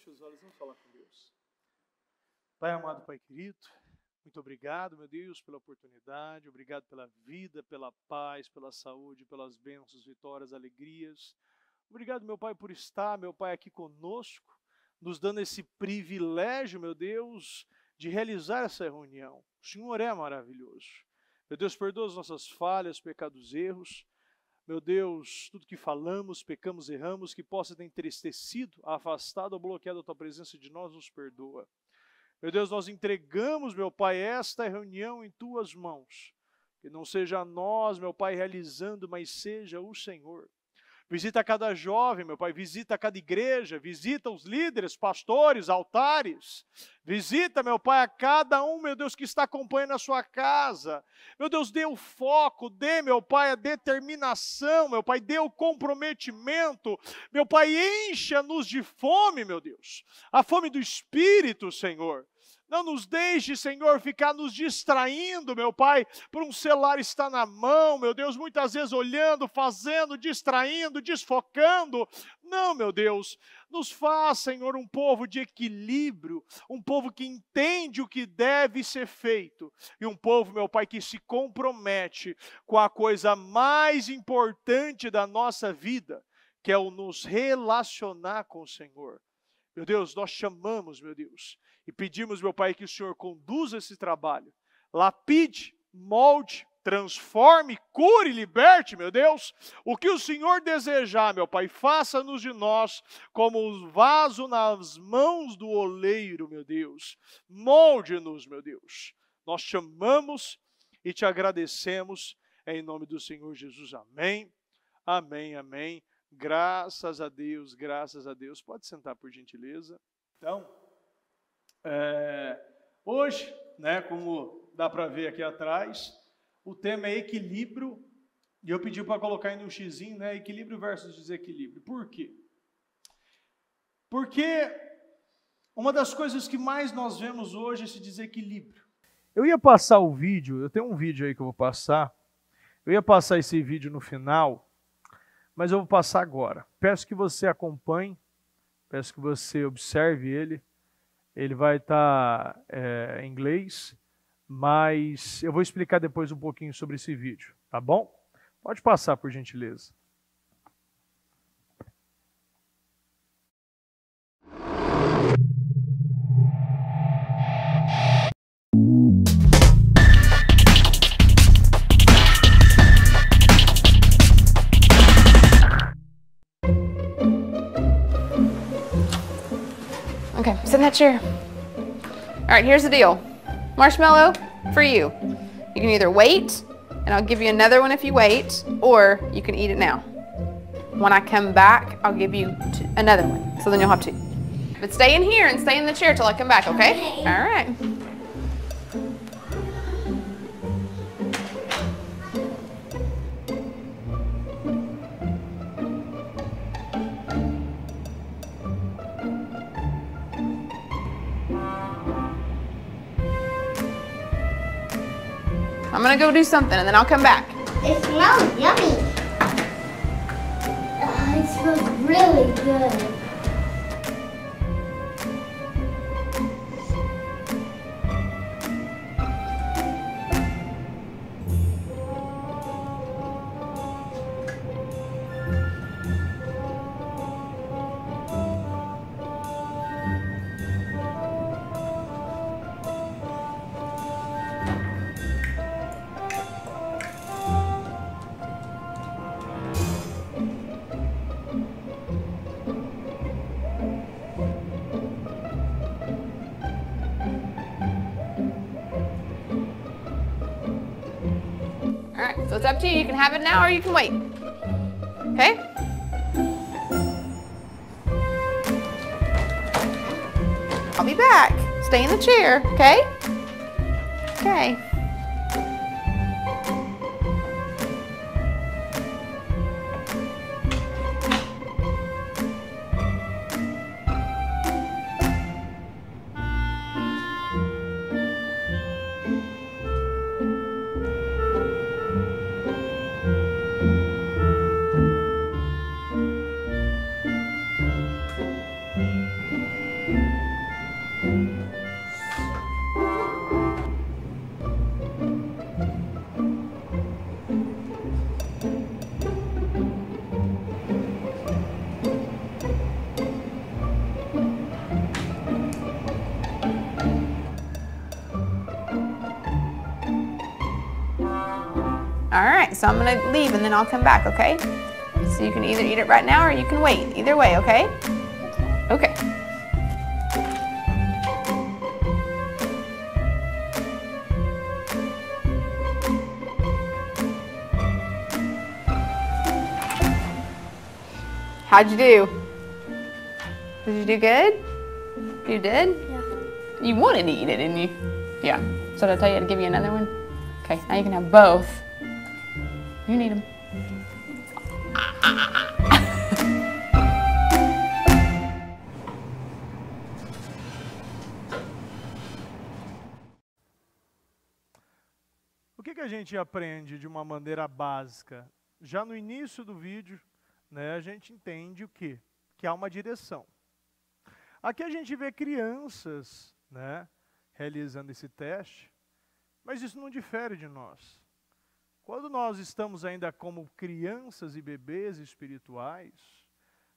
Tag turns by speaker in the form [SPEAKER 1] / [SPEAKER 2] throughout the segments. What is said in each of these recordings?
[SPEAKER 1] Feche os olhos, vamos falar com Deus. Pai amado, Pai querido, muito obrigado, meu Deus, pela oportunidade, obrigado pela vida, pela paz, pela saúde, pelas bênçãos, vitórias, alegrias. Obrigado, meu Pai, por estar, meu Pai, aqui conosco, nos dando esse privilégio, meu Deus, de realizar essa reunião. O Senhor é maravilhoso. Meu Deus, perdoa as nossas falhas, pecados, erros. Meu Deus, tudo que falamos, pecamos, erramos, que possa ter entristecido, afastado ou bloqueado a Tua presença de nós, nos perdoa. Meu Deus, nós entregamos, meu Pai, esta reunião em Tuas mãos. Que não seja nós, meu Pai, realizando, mas seja o Senhor. Visita cada jovem, meu Pai, visita cada igreja, visita os líderes, pastores, altares. Visita, meu Pai, a cada um, meu Deus, que está acompanhando a sua casa. Meu Deus, dê o foco, dê, meu Pai, a determinação, meu Pai, dê o comprometimento. Meu Pai, encha-nos de fome, meu Deus. A fome do Espírito, Senhor. Não nos deixe, Senhor, ficar nos distraindo, meu Pai, por um celular estar na mão, meu Deus, muitas vezes olhando, fazendo, distraindo, desfocando. Não, meu Deus, nos faz, Senhor, um povo de equilíbrio, um povo que entende o que deve ser feito, e um povo, meu Pai, que se compromete com a coisa mais importante da nossa vida, que é o nos relacionar com o Senhor. Meu Deus, nós chamamos, meu Deus, e pedimos, meu Pai, que o Senhor conduza esse trabalho, lapide, molde, transforme, cure, liberte, meu Deus, o que o Senhor desejar, meu Pai, faça-nos de nós como um vaso nas mãos do oleiro, meu Deus, molde-nos, meu Deus, nós chamamos e te agradecemos, em nome do Senhor Jesus, amém, amém, amém. Graças a Deus, graças a Deus. Pode sentar, por gentileza. Então, hoje, né, como dá para ver aqui atrás, o tema é equilíbrio, e eu pedi para colocar aí no xizinho, né, equilíbrio versus desequilíbrio. Por quê? Porque uma das coisas que mais nós vemos hoje é esse desequilíbrio. Eu ia passar o vídeo, eu tenho um vídeo aí que eu vou passar, eu ia passar esse vídeo no final, mas eu vou passar agora. Peço que você acompanhe, peço que você observe ele. Ele vai estar em inglês, mas eu vou explicar depois um pouquinho sobre esse vídeo, tá bom? Pode passar, por gentileza.
[SPEAKER 2] Okay, sit in that chair. All right, here's the deal. Marshmallow, for you. You can either wait, and I'll give you another one if you wait, or you can eat it now. When I come back, I'll give you another one, so then you'll have two. But stay in here and stay in the chair till I come back, okay?
[SPEAKER 3] Okay.
[SPEAKER 2] All right. I'm gonna go do something and then I'll come back.
[SPEAKER 3] It smells yummy. It smells really good.
[SPEAKER 2] All right, so it's up to you. You can have it now or you can wait. Okay? I'll be back. Stay in the chair, okay? Okay. All right, so I'm gonna leave and then I'll come back, okay? So you can either eat it right now or you can wait. Either way, okay? Okay. How'd you do? Did you do good? You did?
[SPEAKER 3] Yeah.
[SPEAKER 2] You wanted to eat it, didn't you? Yeah. So did I tell you to give you another one? Okay, now you can have both. You need them.
[SPEAKER 1] O que a gente aprende de uma maneira básica? Já no início do vídeo, né, a gente entende o quê? Que há uma direção. Aqui a gente vê crianças, né, realizando esse teste, mas isso não difere de nós. Quando nós estamos ainda como crianças e bebês espirituais,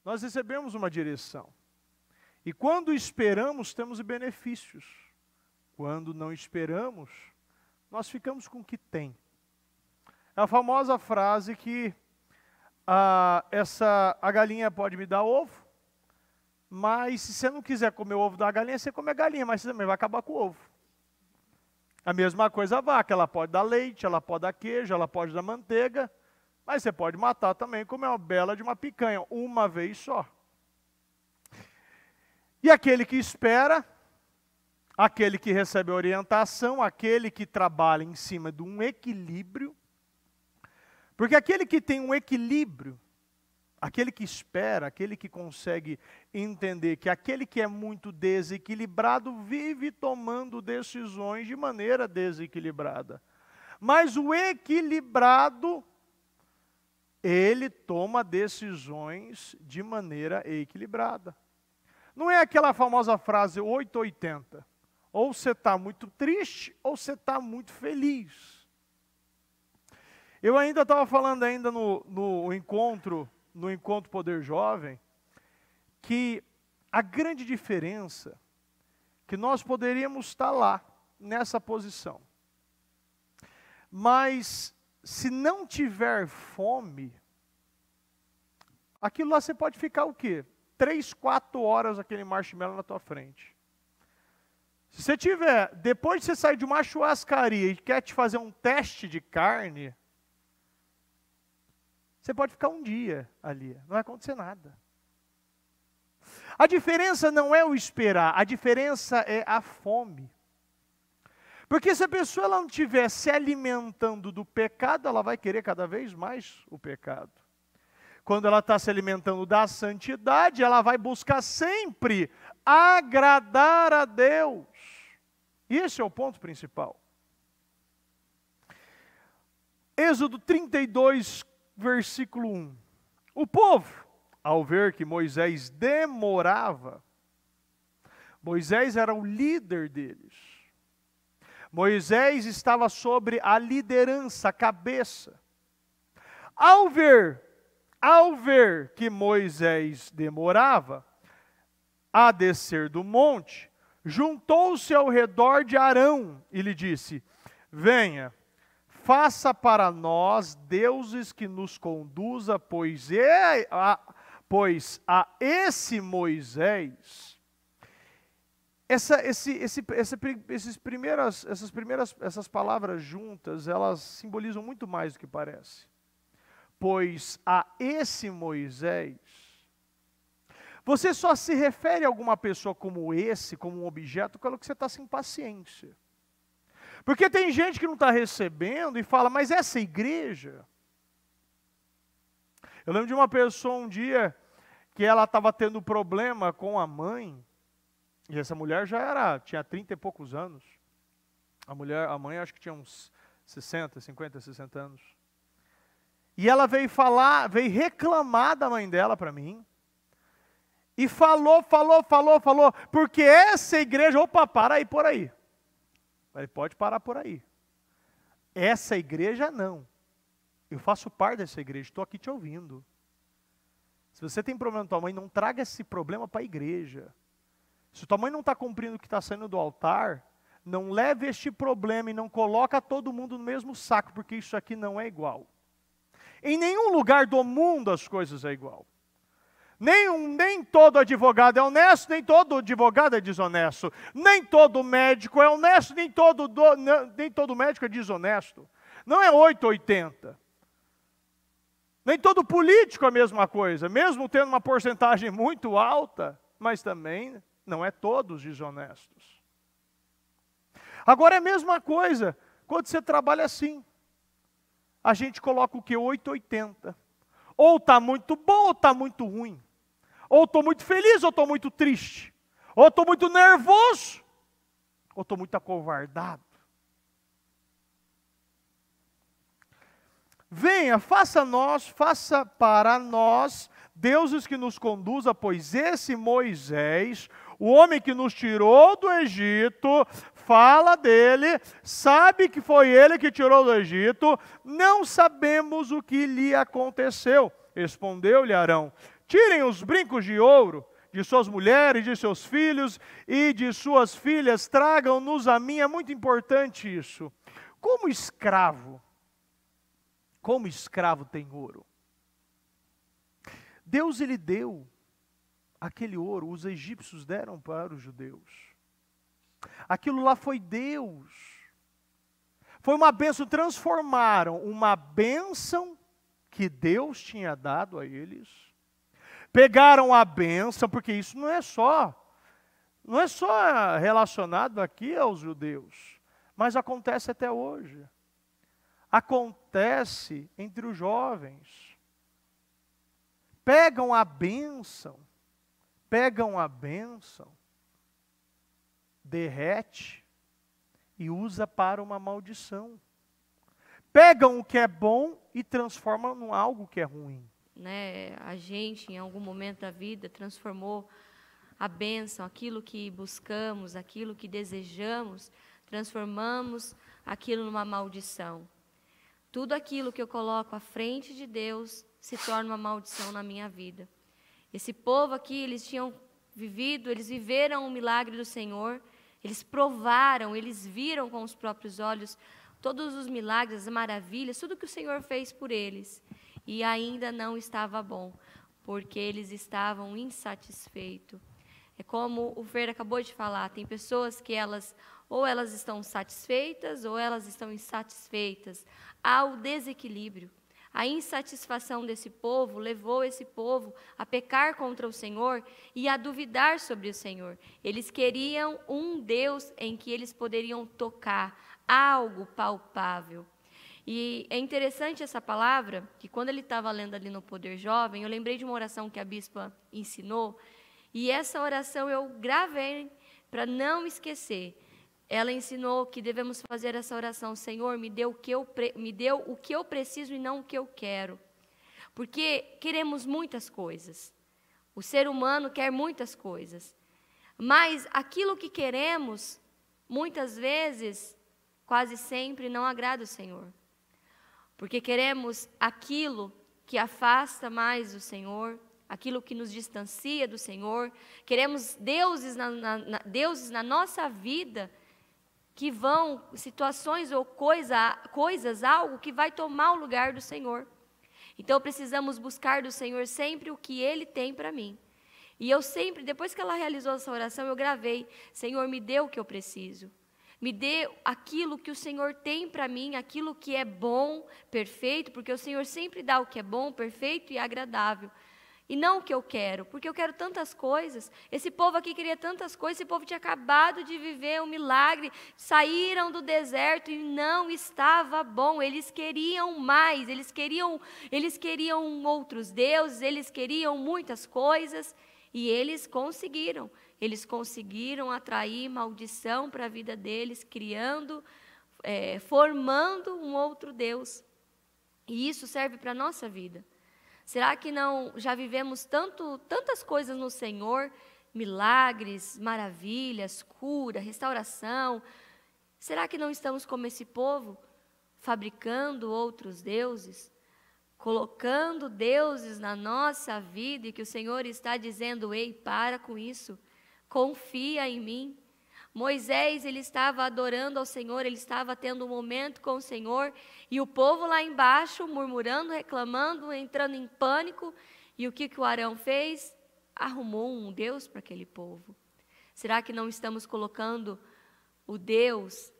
[SPEAKER 1] nós recebemos uma direção. E quando esperamos, temos benefícios. Quando não esperamos, nós ficamos com o que tem. É a famosa frase que a galinha pode me dar ovo, mas se você não quiser comer o ovo da galinha, você come a galinha, mas você também vai acabar com o ovo. A mesma coisa a vaca, ela pode dar leite, ela pode dar queijo, ela pode dar manteiga, mas você pode matar também, comer uma bela de uma picanha, uma vez só. E aquele que espera, aquele que recebe orientação, aquele que trabalha em cima de um equilíbrio, porque aquele que tem um equilíbrio, aquele que espera, aquele que consegue entender que aquele que é muito desequilibrado vive tomando decisões de maneira desequilibrada. Mas o equilibrado, ele toma decisões de maneira equilibrada. Não é aquela famosa frase 880. Ou você está muito triste, ou você está muito feliz. Eu ainda estava falando ainda no encontro Poder Jovem, que a grande diferença, que nós poderíamos estar lá, nessa posição. Mas, se não tiver fome, aquilo lá você pode ficar o quê? 3, 4 horas aquele marshmallow na tua frente. Se você tiver, depois de você sair de uma churrascaria e quer te fazer um teste de carne, você pode ficar um dia ali, não vai acontecer nada. A diferença não é o esperar, a diferença é a fome. Porque se a pessoa ela não estiver se alimentando do pecado, ela vai querer cada vez mais o pecado. Quando ela está se alimentando da santidade, ela vai buscar sempre agradar a Deus. Esse é o ponto principal. Êxodo 32, versículo 1. O povo, ao ver que Moisés demorava, Moisés era o líder deles. Moisés estava sobre a liderança, a cabeça. Ao ver que Moisés demorava a descer do monte, juntou-se ao redor de Arão e lhe disse: venha, faça para nós deuses que nos conduza, pois a esse Moisés, essas palavras juntas, elas simbolizam muito mais do que parece. Pois a esse Moisés, você só se refere a alguma pessoa como esse, como um objeto, pelo que você está sem paciência. Porque tem gente que não está recebendo e fala, mas essa igreja... Eu lembro de uma pessoa um dia que ela estava tendo problema com a mãe, e essa mulher tinha 30 e poucos anos. A mãe acho que tinha uns 50, 60 anos. E ela veio reclamar da mãe dela para mim. E falou, porque essa igreja, opa, para aí, por aí. Ele pode parar por aí. Essa igreja não. Eu faço parte dessa igreja, estou aqui te ouvindo. Se você tem problema com tua mãe, não traga esse problema para a igreja. Se tua mãe não está cumprindo o que está saindo do altar, não leve este problema e não coloca todo mundo no mesmo saco, porque isso aqui não é igual. Em nenhum lugar do mundo as coisas é igual. Nem todo advogado é honesto, nem todo advogado é desonesto. Nem todo médico é honesto, nem todo médico é desonesto. Não é 880. Nem todo político é a mesma coisa, mesmo tendo uma porcentagem muito alta, mas também não é todos desonestos. Agora é a mesma coisa quando você trabalha assim. A gente coloca o que? 880. Ou está muito bom ou está muito ruim. Ou estou muito feliz ou estou muito triste. Ou estou muito nervoso ou estou muito acovardado. Venha, faça para nós deuses que nos conduza, pois esse Moisés, o homem que nos tirou do Egito, fala dele, sabe que foi ele que tirou do Egito, não sabemos o que lhe aconteceu. Respondeu-lhe Arão: tirem os brincos de ouro de suas mulheres, de seus filhos e de suas filhas, tragam-nos a mim. É muito importante isso. Como escravo tem ouro. Deus, ele deu aquele ouro, os egípcios deram para os judeus. Aquilo lá foi Deus. Foi uma bênção, transformaram uma bênção que Deus tinha dado a eles. Pegaram a bênção, porque isso não é só relacionado aqui aos judeus, mas acontece até hoje. Acontece entre os jovens. Pegam a bênção, derrete e usa para uma maldição. Pegam o que é bom e transformam em algo que é ruim.
[SPEAKER 4] Né? A gente, em algum momento da vida, transformou a bênção, aquilo que buscamos, aquilo que desejamos, transformamos aquilo numa maldição. Tudo aquilo que eu coloco à frente de Deus se torna uma maldição na minha vida. Esse povo aqui, eles viveram o milagre do Senhor, eles provaram, eles viram com os próprios olhos todos os milagres, as maravilhas, tudo que o Senhor fez por eles. E ainda não estava bom, porque eles estavam insatisfeitos. É como o Fer acabou de falar, tem pessoas que elas estão satisfeitas ou elas estão insatisfeitas. Há o desequilíbrio. A insatisfação desse povo levou esse povo a pecar contra o Senhor e a duvidar sobre o Senhor. Eles queriam um Deus em que eles poderiam tocar, algo palpável. E é interessante essa palavra, que quando ele estava lendo ali no Poder Jovem, eu lembrei de uma oração que a bispa ensinou, e essa oração eu gravei para não esquecer. Ela ensinou que devemos fazer essa oração: Senhor, me deu o que eu preciso e não o que eu quero. Porque queremos muitas coisas. O ser humano quer muitas coisas. Mas aquilo que queremos, muitas vezes, quase sempre, não agrada o Senhor. Porque queremos aquilo que afasta mais do Senhor, aquilo que nos distancia do Senhor. Queremos deuses na nossa vida, que vão, situações ou coisas, algo que vai tomar o lugar do Senhor. Então precisamos buscar do Senhor sempre o que Ele tem para mim. E eu sempre, depois que ela realizou essa oração, eu gravei: Senhor, me dê o que eu preciso. Me dê aquilo que o Senhor tem para mim, aquilo que é bom, perfeito, porque o Senhor sempre dá o que é bom, perfeito e agradável. E não o que eu quero, porque eu quero tantas coisas. Esse povo aqui queria tantas coisas, esse povo tinha acabado de viver um milagre, saíram do deserto e não estava bom. Eles queriam mais, eles queriam outros deuses, eles queriam muitas coisas e eles conseguiram. Eles conseguiram atrair maldição para a vida deles, formando um outro Deus. E isso serve para a nossa vida. Será que não já vivemos tantas coisas no Senhor, milagres, maravilhas, cura, restauração? Será que não estamos como esse povo, fabricando outros deuses, colocando deuses na nossa vida e que o Senhor está dizendo: ei, para com isso, confia em mim. Moisés, ele estava adorando ao Senhor, ele estava tendo um momento com o Senhor, e o povo lá embaixo, murmurando, reclamando, entrando em pânico, e o que o Arão fez? Arrumou um Deus para aquele povo. Será que não estamos colocando o Deus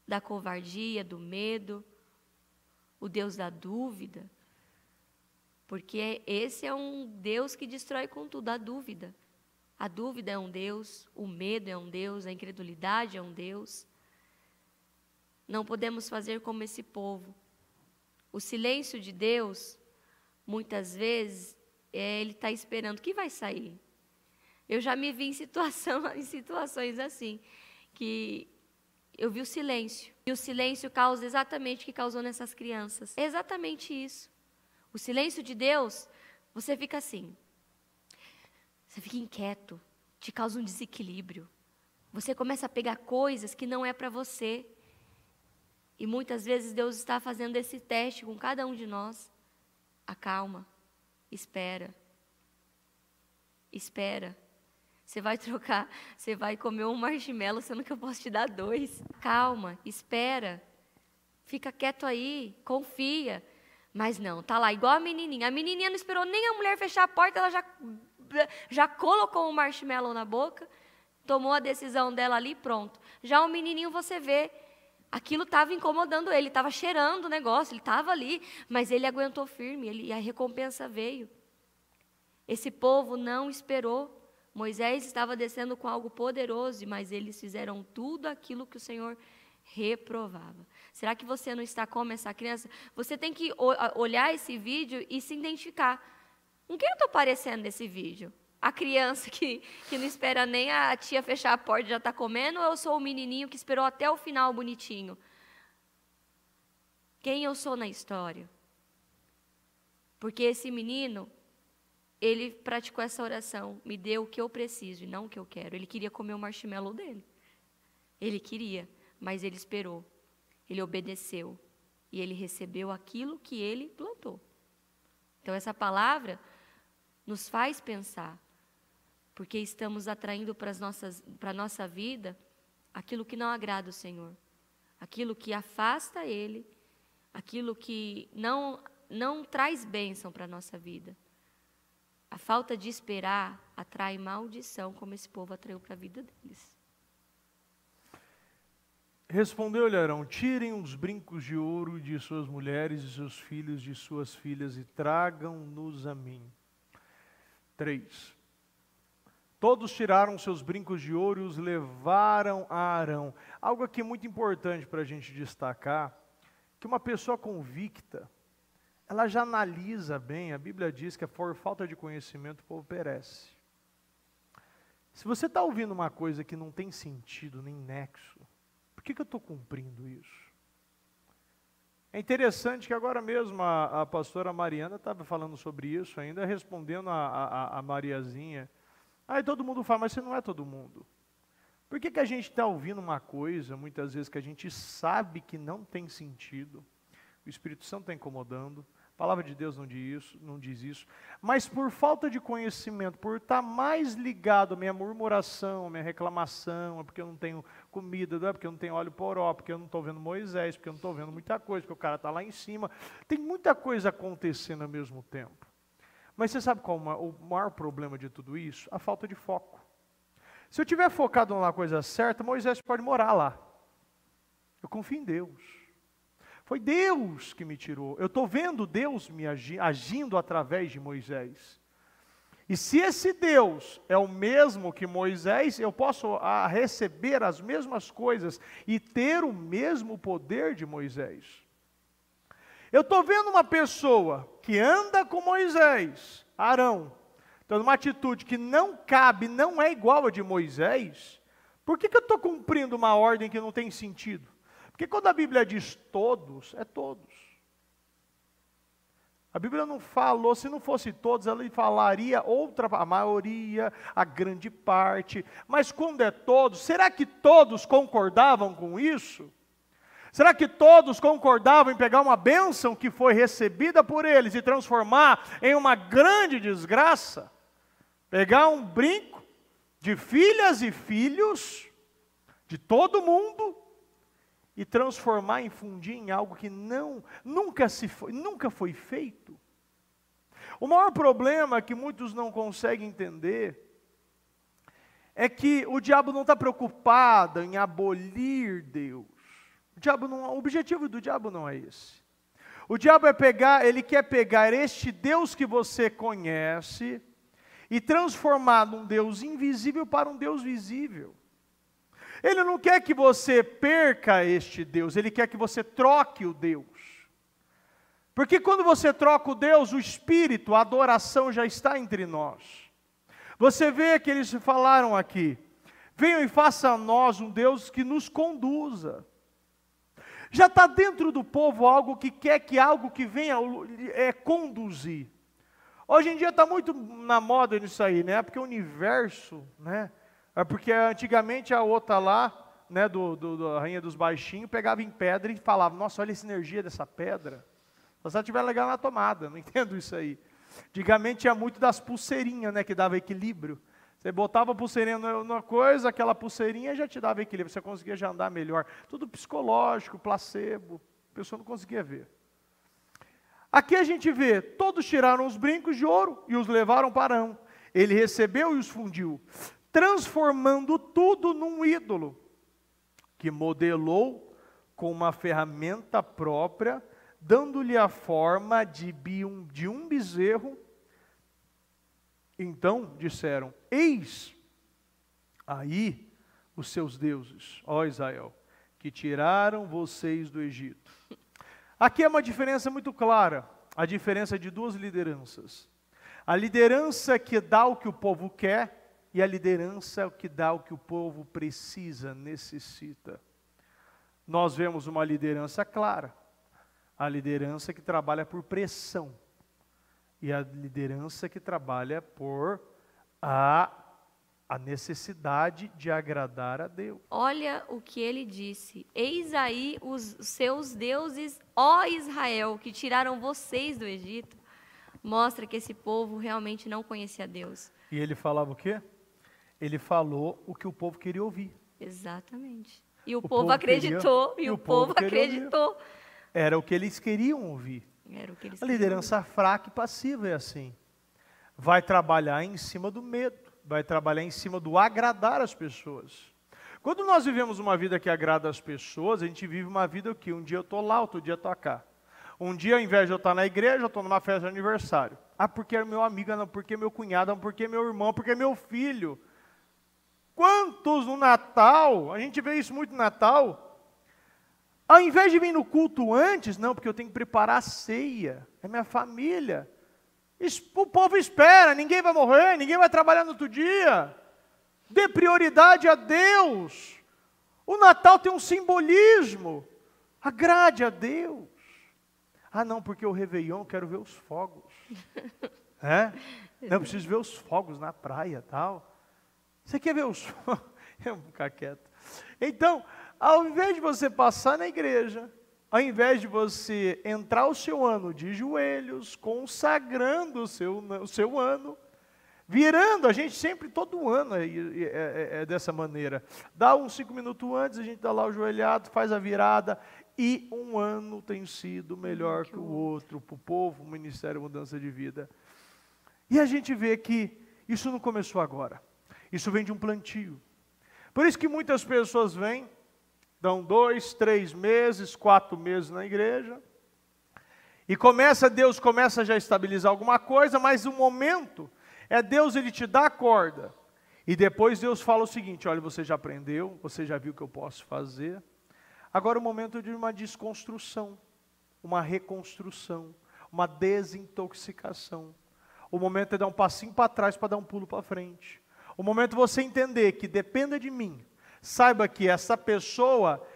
[SPEAKER 4] da covardia, do medo, o Deus da dúvida? Porque esse é um Deus que destrói com tudo, a dúvida. A dúvida é um Deus, o medo é um Deus, a incredulidade é um Deus. Não podemos fazer como esse povo. O silêncio de Deus, muitas vezes, ele está esperando que vai sair. Eu já me vi em situações assim, que eu vi o silêncio. E o silêncio causa exatamente o que causou nessas crianças. É exatamente isso. O silêncio de Deus, você fica assim. Você fica inquieto, te causa um desequilíbrio. Você começa a pegar coisas que não é para você. E muitas vezes Deus está fazendo esse teste com cada um de nós. Acalma, espera. Espera. Você vai trocar, você vai comer um marshmallow, sendo que eu posso te dar 2. Calma, espera. Fica quieto aí, confia. Mas não, tá lá, igual a menininha. A menininha não esperou nem a mulher fechar a porta, ela já colocou um marshmallow na boca, tomou a decisão dela ali, pronto. Já o menininho, você vê, aquilo estava incomodando ele, estava cheirando o negócio, ele estava ali, mas ele aguentou firme, e a recompensa veio. Esse povo não esperou. Moisés estava descendo com algo poderoso, mas eles fizeram tudo aquilo que o Senhor reprovava. Será que você não está como essa criança? Você tem que olhar esse vídeo e se identificar. Com quem eu estou parecendo nesse vídeo? A criança que não espera nem a tia fechar a porta e já está comendo, ou eu sou o menininho que esperou até o final bonitinho? Quem eu sou na história? Porque esse menino, ele praticou essa oração: me dê o que eu preciso e não o que eu quero. Ele queria comer o marshmallow dele. Ele queria, mas ele esperou. Ele obedeceu. E ele recebeu aquilo que ele plantou. Então, essa palavra nos faz pensar, porque estamos atraindo para a nossa vida aquilo que não agrada o Senhor, aquilo que afasta Ele, aquilo que não traz bênção para a nossa vida. A falta de esperar atrai maldição, como esse povo atraiu para a vida deles.
[SPEAKER 1] Respondeu-lhe Arão: tirem os brincos de ouro de suas mulheres e seus filhos de suas filhas e tragam-nos a mim. 3. Todos tiraram seus brincos de ouro e os levaram a Arão. Algo aqui muito importante para a gente destacar, que uma pessoa convicta, ela já analisa bem. A Bíblia diz que por falta de conhecimento o povo perece. Se você está ouvindo uma coisa que não tem sentido nem nexo, por que eu estou cumprindo isso? É interessante que agora mesmo a pastora Mariana estava falando sobre isso ainda, respondendo a Mariazinha. Aí todo mundo fala: mas você não é todo mundo. Por que a gente está ouvindo uma coisa, muitas vezes, que a gente sabe que não tem sentido? O Espírito Santo está incomodando. A palavra de Deus não diz isso, mas por falta de conhecimento, por estar mais ligado à minha murmuração, à minha reclamação, é porque eu não tenho comida, é porque eu não tenho óleo poró, porque eu não estou vendo Moisés, porque eu não estou vendo muita coisa, porque o cara está lá em cima. Tem muita coisa acontecendo ao mesmo tempo. Mas você sabe qual é o maior problema de tudo isso? A falta de foco. Se eu estiver focado na coisa certa, Moisés pode morar lá. Eu confio em Deus. Foi Deus que me tirou. Eu estou vendo Deus me agindo através de Moisés. E se esse Deus é o mesmo que Moisés, eu posso receber as mesmas coisas e ter o mesmo poder de Moisés. Eu estou vendo uma pessoa que anda com Moisés, Arão, então uma atitude que não cabe, não é igual a de Moisés. Por que eu estou cumprindo uma ordem que não tem sentido? Porque quando a Bíblia diz todos, é todos. A Bíblia não falou, se não fosse todos, ela falaria a maioria, a grande parte. Mas quando é todos, será que todos concordavam com isso? Será que todos concordavam em pegar uma bênção que foi recebida por eles e transformar em uma grande desgraça? Pegar um brinco de filhas e filhos de todo mundo e transformar, infundir em algo que nunca foi feito. O maior problema que muitos não conseguem entender é que o diabo não está preocupado em abolir Deus. O objetivo do diabo não é esse. O diabo ele quer pegar este Deus que você conhece e transformar num Deus invisível para um Deus visível. Ele não quer que você perca este Deus, ele quer que você troque o Deus. Porque quando você troca o Deus, o Espírito, a adoração já está entre nós. Você vê que eles falaram aqui, venham e faça a nós um Deus que nos conduza. Já está dentro do povo algo que quer que algo que venha conduzir. Hoje em dia está muito na moda isso aí, né? Porque o universo, né? Porque antigamente a outra lá, né, da Rainha dos Baixinhos, pegava em pedra e falava, nossa, olha essa energia dessa pedra. Se ela estiver legal na tomada, não entendo isso aí. Antigamente tinha muito das pulseirinhas, né, que dava equilíbrio. Você botava a pulseirinha numa coisa, aquela pulseirinha já te dava equilíbrio, você conseguia já andar melhor. Tudo psicológico, placebo, a pessoa não conseguia ver. Aqui a gente vê, todos tiraram os brincos de ouro e os levaram para Arão. Ele recebeu e os fundiu, transformando tudo num ídolo, que modelou com uma ferramenta própria, dando-lhe a forma de um bezerro. Então disseram, eis aí os seus deuses, ó Israel, que tiraram vocês do Egito. Aqui é uma diferença muito clara, a diferença de duas lideranças. A liderança que dá o que o povo quer e a liderança que dá o que o povo precisa, necessita. Nós vemos uma liderança clara, a liderança que trabalha por pressão e a liderança que trabalha por a necessidade de agradar a Deus.
[SPEAKER 4] Olha o que ele disse, eis aí os seus deuses, ó Israel, que tiraram vocês do Egito. Mostra que esse povo realmente não conhecia Deus.
[SPEAKER 1] E ele falava o quê? Ele falou o que o povo queria ouvir.
[SPEAKER 4] Exatamente. E o povo acreditou, e o povo acreditou.
[SPEAKER 1] Era o que eles queriam ouvir.
[SPEAKER 4] Era o que eles
[SPEAKER 1] A liderança fraca e passiva é assim. Vai trabalhar em cima do medo, vai trabalhar em cima do agradar as pessoas. Quando nós vivemos uma vida que agrada as pessoas, a gente vive uma vida que um dia eu estou lá, outro dia eu estou cá. Um dia, ao invés de eu estar na igreja, eu estou numa festa de aniversário. Ah, porque é meu amigo, não, porque é meu cunhado, não, porque é meu irmão, porque é meu filho. Quantos no Natal, a gente vê isso muito no Natal, ao invés de vir no culto antes, não, porque eu tenho que preparar a ceia, é minha família. O povo espera, ninguém vai morrer, ninguém vai trabalhar no outro dia. Dê prioridade a Deus. O Natal tem um simbolismo. Agrade a Deus. Ah, não, porque o Réveillon, eu quero ver os fogos. É? Não, eu preciso ver os fogos na praia e tal. Você quer ver os fogos? Eu vou ficar quieto. Então, ao invés de você passar na igreja, ao invés de você entrar o seu ano de joelhos, consagrando o seu ano, virando, a gente sempre, todo ano é dessa maneira. Dá uns 5 minutos antes, a gente está lá ajoelhado, faz a virada, e um ano tem sido melhor que o outro, para o povo, o Ministério Mudança de Vida. E a gente vê que isso não começou agora, isso vem de um plantio. Por isso que muitas pessoas vêm, dão 2, 3 meses, 4 meses na igreja, e Deus começa já a estabilizar alguma coisa, mas o momento é Deus, Ele te dá a corda, e depois Deus fala o seguinte, olha, você já aprendeu, você já viu o que eu posso fazer, agora é o momento de uma desconstrução, uma reconstrução, uma desintoxicação, o momento é dar um passinho para trás para dar um pulo para frente, o momento é você entender que dependa de mim, saiba que essa pessoa,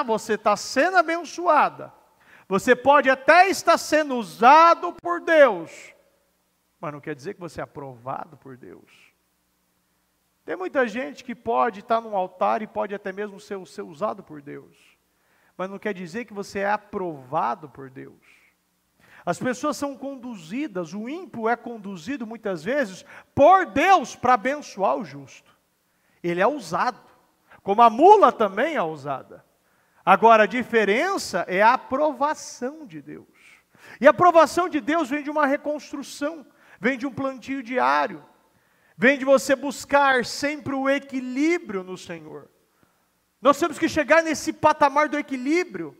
[SPEAKER 1] você está sendo abençoada, Você pode até estar sendo usado por Deus, mas não quer dizer que você é aprovado por Deus. Tem muita gente que pode estar num altar e pode até mesmo ser usado por Deus, mas não quer dizer que você é aprovado por Deus. As pessoas são conduzidas, o ímpio é conduzido muitas vezes por Deus para abençoar o justo. Ele é usado, como a mula também é usada. Agora, a diferença é a aprovação de Deus. E a aprovação de Deus vem de uma reconstrução, vem de um plantio diário, vem de você buscar sempre o equilíbrio no Senhor. Nós temos que chegar nesse patamar do equilíbrio.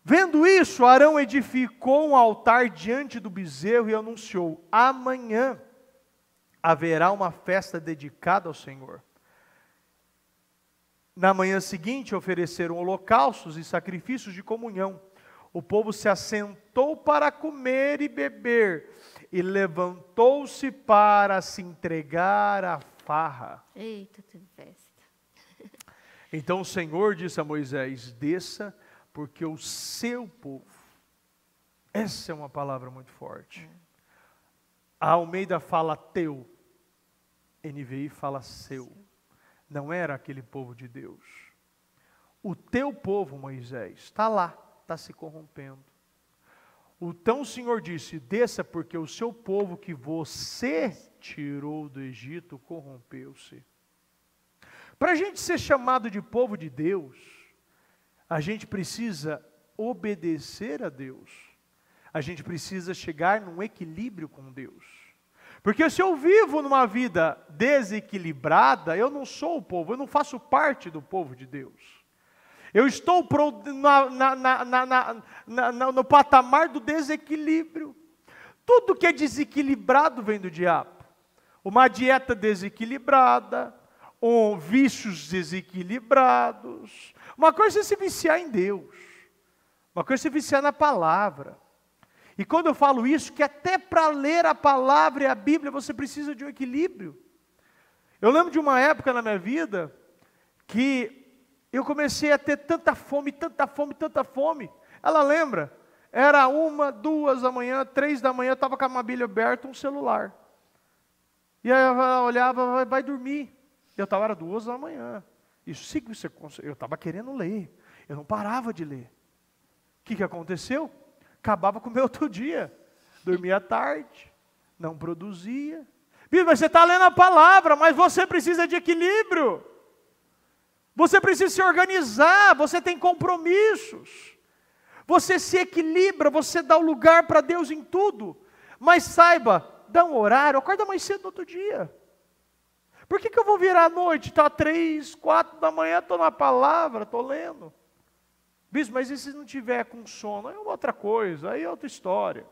[SPEAKER 1] Vendo isso, Arão edificou um altar diante do bezerro e anunciou: amanhã haverá uma festa dedicada ao Senhor. Na manhã seguinte ofereceram holocaustos e sacrifícios de comunhão. O povo se assentou para comer e beber, e levantou-se para se entregar à farra.
[SPEAKER 4] Eita, teve festa.
[SPEAKER 1] Então o Senhor disse a Moisés: desça, porque o seu povo, essa é uma palavra muito forte. A Almeida fala teu, NVI fala seu. Não era aquele povo de Deus. O teu povo, Moisés, está lá, está se corrompendo. Então o Senhor disse: desça, porque o seu povo que você tirou do Egito corrompeu-se. Para a gente ser chamado de povo de Deus, a gente precisa obedecer a Deus. A gente precisa chegar num equilíbrio com Deus. Porque se eu vivo numa vida desequilibrada, eu não sou o povo, eu não faço parte do povo de Deus. Eu estou no patamar do desequilíbrio. Tudo que é desequilibrado vem do diabo. Uma dieta desequilibrada, vícios desequilibrados. Uma coisa é se viciar em Deus, uma coisa é se viciar na palavra. E quando eu falo isso, que até para ler a palavra e a Bíblia você precisa de um equilíbrio. Eu lembro de uma época na minha vida que eu comecei a ter tanta fome, tanta fome, tanta fome. Ela lembra? Era 1, 2 da manhã, 3 da manhã, eu estava com a Bíblia aberta, um celular. E aí ela olhava: vai dormir. Era 2 da manhã. Isso sim que eu estava querendo ler. Eu não parava de ler. O que aconteceu? Acabava com o meu outro dia. Dormia tarde. Não produzia. Mas você está lendo a palavra, mas você precisa de equilíbrio. Você precisa se organizar. Você tem compromissos. Você se equilibra. Você dá o lugar para Deus em tudo. Mas saiba, dá um horário. Acorda mais cedo no outro dia. Por que eu vou virar à noite? Está 3, 4 da manhã, estou na palavra, estou lendo. Bispo, mas e se não tiver com sono? Aí é outra coisa, aí é outra história.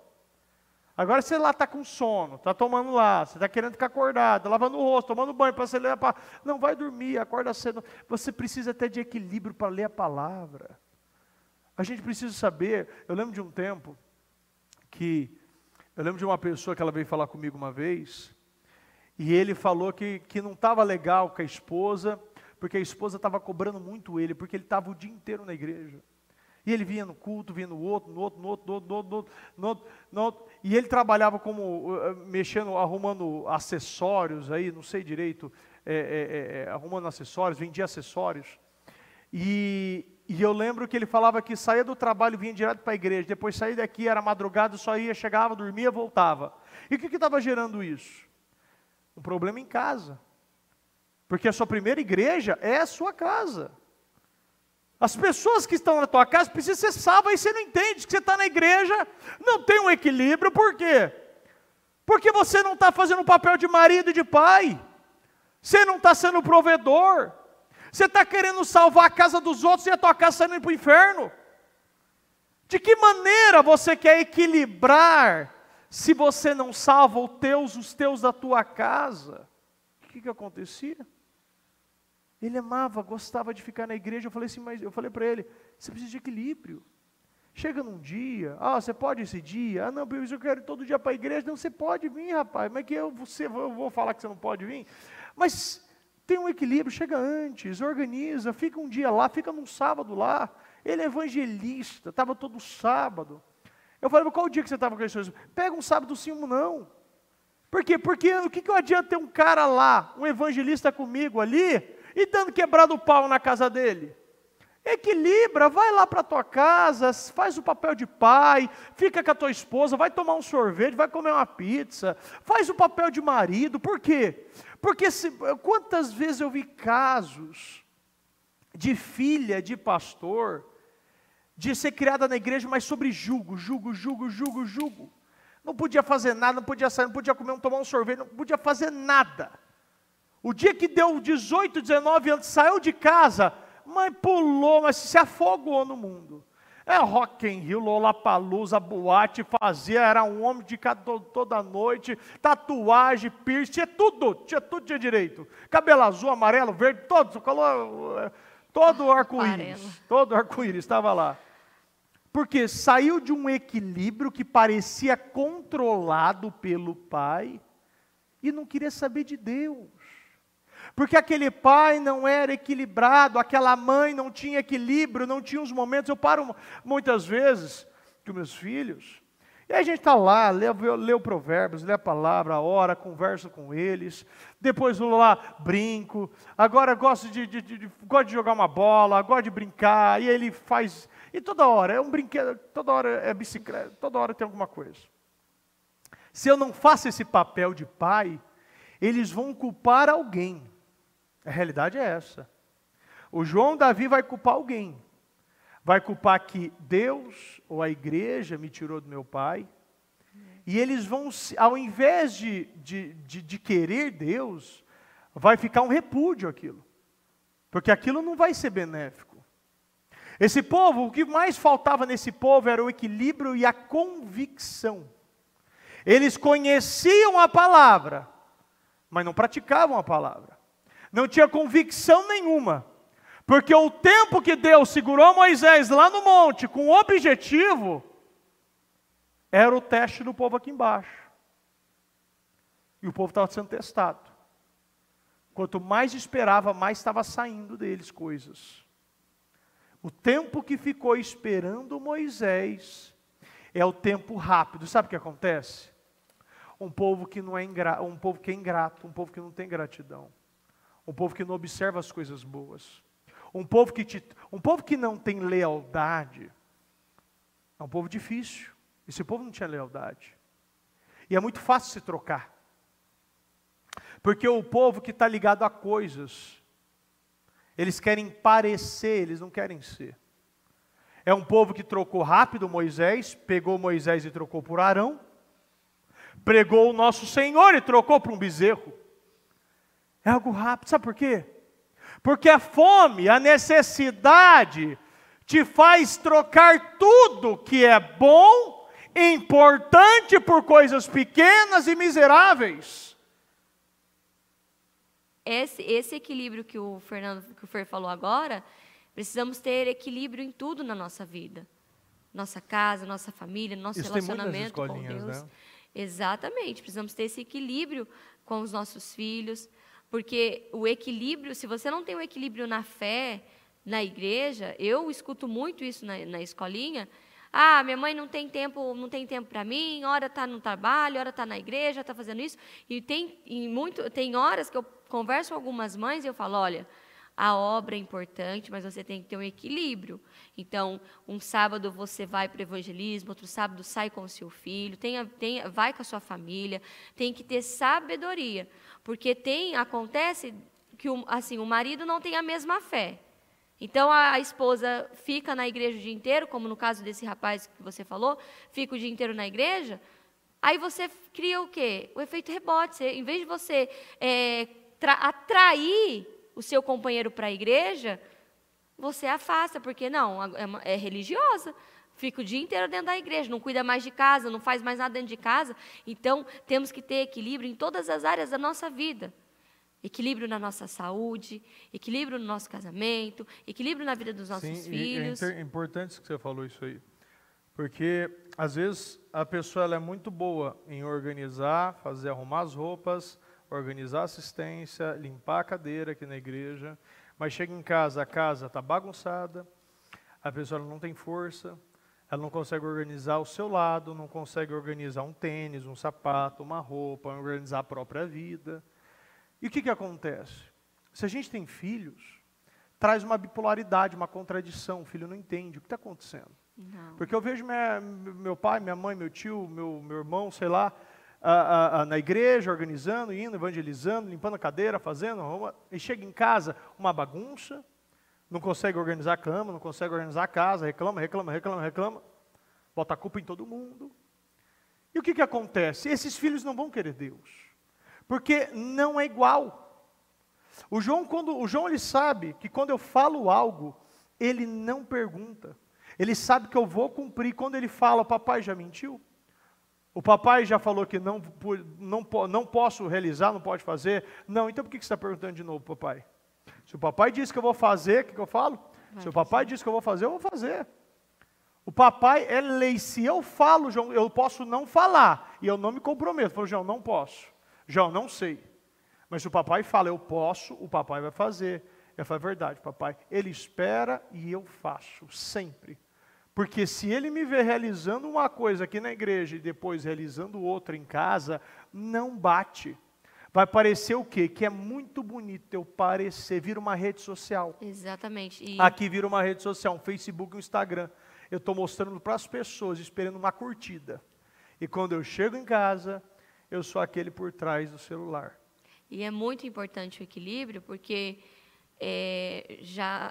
[SPEAKER 1] Agora você lá está com sono, está tomando lá, você está querendo ficar acordado, lavando o rosto, tomando banho para você ler a palavra. Não, vai dormir, acorda cedo. Você precisa até de equilíbrio para ler a palavra. A gente precisa saber, eu lembro de um tempo, eu lembro de uma pessoa que ela veio falar comigo uma vez, e ele falou que não estava legal com a esposa, porque a esposa estava cobrando muito ele, porque ele estava o dia inteiro na igreja. E ele vinha no culto, vinha no outro, e ele trabalhava como, mexendo, arrumando acessórios aí, não sei direito, arrumando acessórios, vendia acessórios. E eu lembro que ele falava que saía do trabalho, vinha direto para a igreja, depois saía daqui, era madrugada, só ia, chegava, dormia, voltava. E o que estava gerando isso? Um problema em casa. Porque a sua primeira igreja é a sua casa. As pessoas que estão na tua casa precisam ser salvas, e você não entende que você está na igreja, não tem um equilíbrio, por quê? Porque você não está fazendo o papel de marido e de pai, você não está sendo provedor, você está querendo salvar a casa dos outros e a tua casa está indo para o inferno. De que maneira você quer equilibrar se você não salva os teus da tua casa? O que acontecia? Ele amava, gostava de ficar na igreja. Eu falei para ele: você precisa de equilíbrio. Chega num dia, você pode esse dia? Não, eu quero ir todo dia para a igreja. Não, você pode vir, rapaz, mas que eu vou falar que você não pode vir? Mas tem um equilíbrio, chega antes, organiza, fica um dia lá, fica num sábado lá. Ele é evangelista, estava todo sábado. Eu falei, mas qual o dia que você estava com isso? Pega um sábado sim, um não. Por quê? Porque o que adianta ter um cara lá, um evangelista comigo ali, e dando quebrado o pau na casa dele? Equilibra, vai lá para a tua casa, faz o papel de pai, fica com a tua esposa, vai tomar um sorvete, vai comer uma pizza, faz o papel de marido. Por quê? Porque quantas vezes eu vi casos de filha de pastor, de ser criada na igreja, mas sobre jugo. Não podia fazer nada, não podia sair, não podia comer, tomar um sorvete, não podia fazer nada. O dia que deu 18, 19 anos, saiu de casa, mas pulou, mas se afogou no mundo. É Rock in Rio, Lollapalooza, boate, fazia, era um homem de toda noite, tatuagem, piercing, tinha tudo direito. Cabelo azul, amarelo, verde, todo arco-íris estava lá. Porque saiu de um equilíbrio que parecia controlado pelo pai e não queria saber de Deus. Porque aquele pai não era equilibrado, aquela mãe não tinha equilíbrio, não tinha os momentos. Eu paro muitas vezes com meus filhos, e a gente está lá, lê o Provérbios, lê a palavra, ora, conversa com eles, depois vou lá, brinco, agora gosto de jogar uma bola, gosto de brincar, e ele faz, e toda hora é um brinquedo, toda hora é bicicleta, toda hora tem alguma coisa. Se eu não faço esse papel de pai, eles vão culpar alguém. A realidade é essa. O João Davi vai culpar alguém. Vai culpar que Deus ou a igreja me tirou do meu pai. E eles vão, ao invés de querer Deus, vai ficar um repúdio aquilo. Porque aquilo não vai ser benéfico. Esse povo, o que mais faltava nesse povo era o equilíbrio e a convicção. Eles conheciam a palavra, mas não praticavam a palavra. Não tinha convicção nenhuma. Porque o tempo que Deus segurou Moisés lá no monte com o objetivo, era o teste do povo aqui embaixo. E o povo estava sendo testado. Quanto mais esperava, mais estava saindo deles coisas. O tempo que ficou esperando Moisés é o tempo rápido. Sabe o que acontece? Um povo que não é ingrato, um povo que é ingrato, um povo que não tem gratidão. Um povo que não observa as coisas boas. Um povo que não tem lealdade. É um povo difícil. Esse povo não tinha lealdade. E é muito fácil se trocar. Porque o povo que está ligado a coisas, eles querem parecer, eles não querem ser. É um povo que trocou rápido Moisés, pegou Moisés e trocou por Arão. Pregou o nosso Senhor e trocou por um bezerro. É algo rápido, sabe por quê? Porque a fome, a necessidade, te faz trocar tudo que é bom, importante por coisas pequenas e miseráveis.
[SPEAKER 4] Esse equilíbrio que o Fer falou agora, precisamos ter equilíbrio em tudo na nossa vida. Nossa casa, nossa família, nosso relacionamento com Deus. Né? Exatamente, precisamos ter esse equilíbrio com os nossos filhos. Porque o equilíbrio, se você não tem um equilíbrio na fé, na igreja, eu escuto muito isso na escolinha. Ah, minha mãe não tem tempo para mim, hora está no trabalho, hora está na igreja, está fazendo isso. E tem horas que eu converso com algumas mães e eu falo, olha, a obra é importante, mas você tem que ter um equilíbrio. Então, um sábado você vai para o evangelismo, outro sábado sai com o seu filho, vai com a sua família, tem que ter sabedoria. Porque acontece que o marido não tem a mesma fé. Então, a esposa fica na igreja o dia inteiro, como no caso desse rapaz que você falou, fica o dia inteiro na igreja, aí você cria o quê? O efeito rebote. Em vez de você atrair o seu companheiro para a igreja, você afasta, porque não, é religiosa, fica o dia inteiro dentro da igreja, não cuida mais de casa, não faz mais nada dentro de casa. Então, temos que ter equilíbrio em todas as áreas da nossa vida. Equilíbrio na nossa saúde, equilíbrio no nosso casamento, equilíbrio na vida dos nossos filhos.
[SPEAKER 1] É importante que você falou isso aí, porque às vezes a pessoa ela é muito boa em organizar, arrumar as roupas, organizar a assistência, limpar a cadeira aqui na igreja, mas chega em casa, a casa está bagunçada, A pessoa não tem força, ela não consegue organizar o seu lado, não consegue organizar um tênis, um sapato, uma roupa, organizar a própria vida. E o que acontece? Se a gente tem filhos, traz uma bipolaridade, uma contradição. O filho não entende o que está acontecendo.
[SPEAKER 4] Não.
[SPEAKER 1] Porque eu vejo meu pai, minha mãe, meu tio, meu irmão, sei lá, na igreja, organizando, indo, evangelizando, limpando a cadeira, fazendo, e chega em casa, uma bagunça, não consegue organizar a cama, não consegue organizar a casa, reclama, bota a culpa em todo mundo. E o que acontece? Esses filhos não vão querer Deus, porque não é igual. O João ele sabe que quando eu falo algo, ele não pergunta. Ele sabe que eu vou cumprir. Quando ele fala, o papai já mentiu? O papai já falou que não posso realizar, não pode fazer? Não, então por que você está perguntando de novo, papai? Se o papai disse que eu vou fazer, o que eu falo? Se o papai disse que eu vou fazer. O papai é lei. Se eu falo, João, eu posso não falar. E eu não me comprometo. Eu falo, João, não posso. João, não sei. Mas se o papai fala, eu posso, o papai vai fazer. Eu falo, é verdade, papai. Ele espera e eu faço, sempre. Porque se ele me vê realizando uma coisa aqui na igreja e depois realizando outra em casa, não bate. Vai parecer o quê? Que é muito bonito eu parecer, vira uma rede social.
[SPEAKER 4] Exatamente.
[SPEAKER 1] Aqui vira uma rede social, um Facebook, um Instagram. Eu estou mostrando para as pessoas, esperando uma curtida. E quando eu chego em casa, eu sou aquele por trás do celular.
[SPEAKER 4] E é muito importante o equilíbrio, porque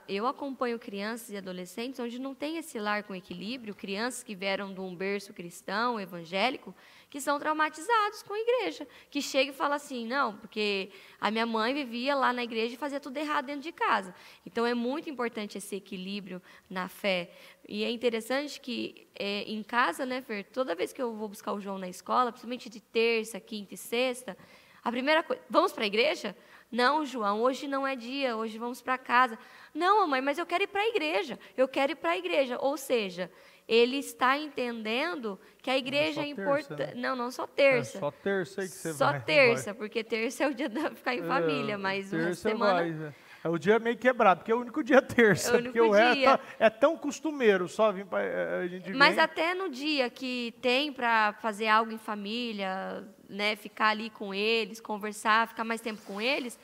[SPEAKER 4] eu acompanho crianças e adolescentes onde não tem esse lar com equilíbrio, crianças que vieram de um berço cristão, evangélico, que são traumatizados com a igreja, que chega e fala assim, não, porque a minha mãe vivia lá na igreja e fazia tudo errado dentro de casa. Então é muito importante esse equilíbrio na fé. E é interessante que em casa, né, Fer, toda vez que eu vou buscar o João na escola, principalmente de terça, quinta e sexta, a primeira coisa, vamos para a igreja? Não, João, hoje não é dia, hoje vamos para casa. Não, mamãe, mas eu quero ir para a igreja, eu quero ir para a igreja. Ou seja, ele está entendendo que a igreja é importante. Não, não só terça.
[SPEAKER 1] Só terça aí que você
[SPEAKER 4] vai.
[SPEAKER 1] Só
[SPEAKER 4] terça, porque terça é o dia de ficar em família, mas uma semana...
[SPEAKER 1] É o dia meio quebrado, porque é o único dia terça.
[SPEAKER 4] É o único
[SPEAKER 1] porque
[SPEAKER 4] dia.
[SPEAKER 1] É tão costumeiro só vir para a gente.
[SPEAKER 4] Mas até no dia que tem para fazer algo em família, né, ficar ali com eles, conversar, ficar mais tempo com eles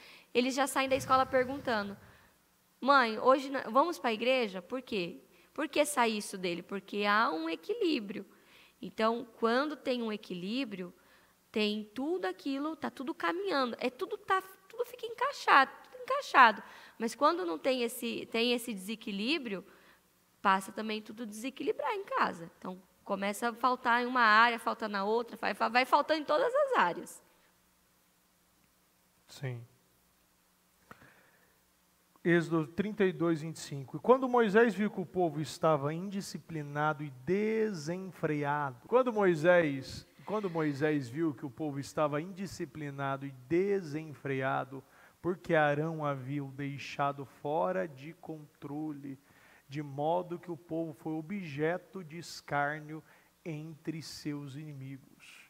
[SPEAKER 4] já saem da escola perguntando: mãe, hoje vamos para a igreja? Por quê? Por que sair isso dele? Porque há um equilíbrio. Então, quando tem um equilíbrio, tem tudo aquilo, está tudo caminhando, tudo fica encaixado. Mas quando não tem esse desequilíbrio, passa também tudo desequilibrar em casa. Então, começa a faltar em uma área, falta na outra, vai faltando em todas as áreas.
[SPEAKER 1] Sim. Êxodo 32, 25. E quando Moisés viu que o povo estava indisciplinado e desenfreado, quando Moisés viu que o povo estava indisciplinado e desenfreado, porque Arão havia o deixado fora de controle, de modo que o povo foi objeto de escárnio entre seus inimigos.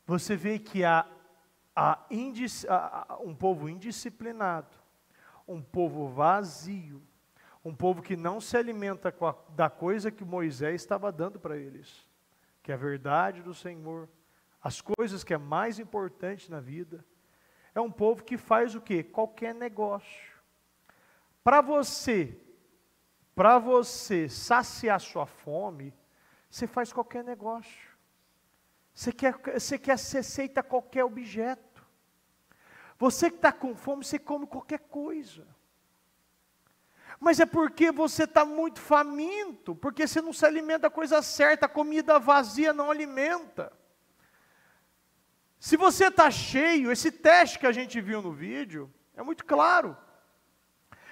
[SPEAKER 1] Você vê que há um povo indisciplinado, um povo vazio, um povo que não se alimenta da coisa que Moisés estava dando para eles, que é a verdade do Senhor, as coisas que é mais importante na vida. É um povo que faz o quê? Qualquer negócio. Para você saciar sua fome, você faz qualquer negócio. Você aceita qualquer objeto. Você que está com fome, você come qualquer coisa. Mas é porque você está muito faminto, porque você não se alimenta da coisa certa, a comida vazia não alimenta. Se você está cheio, esse teste que a gente viu no vídeo, é muito claro.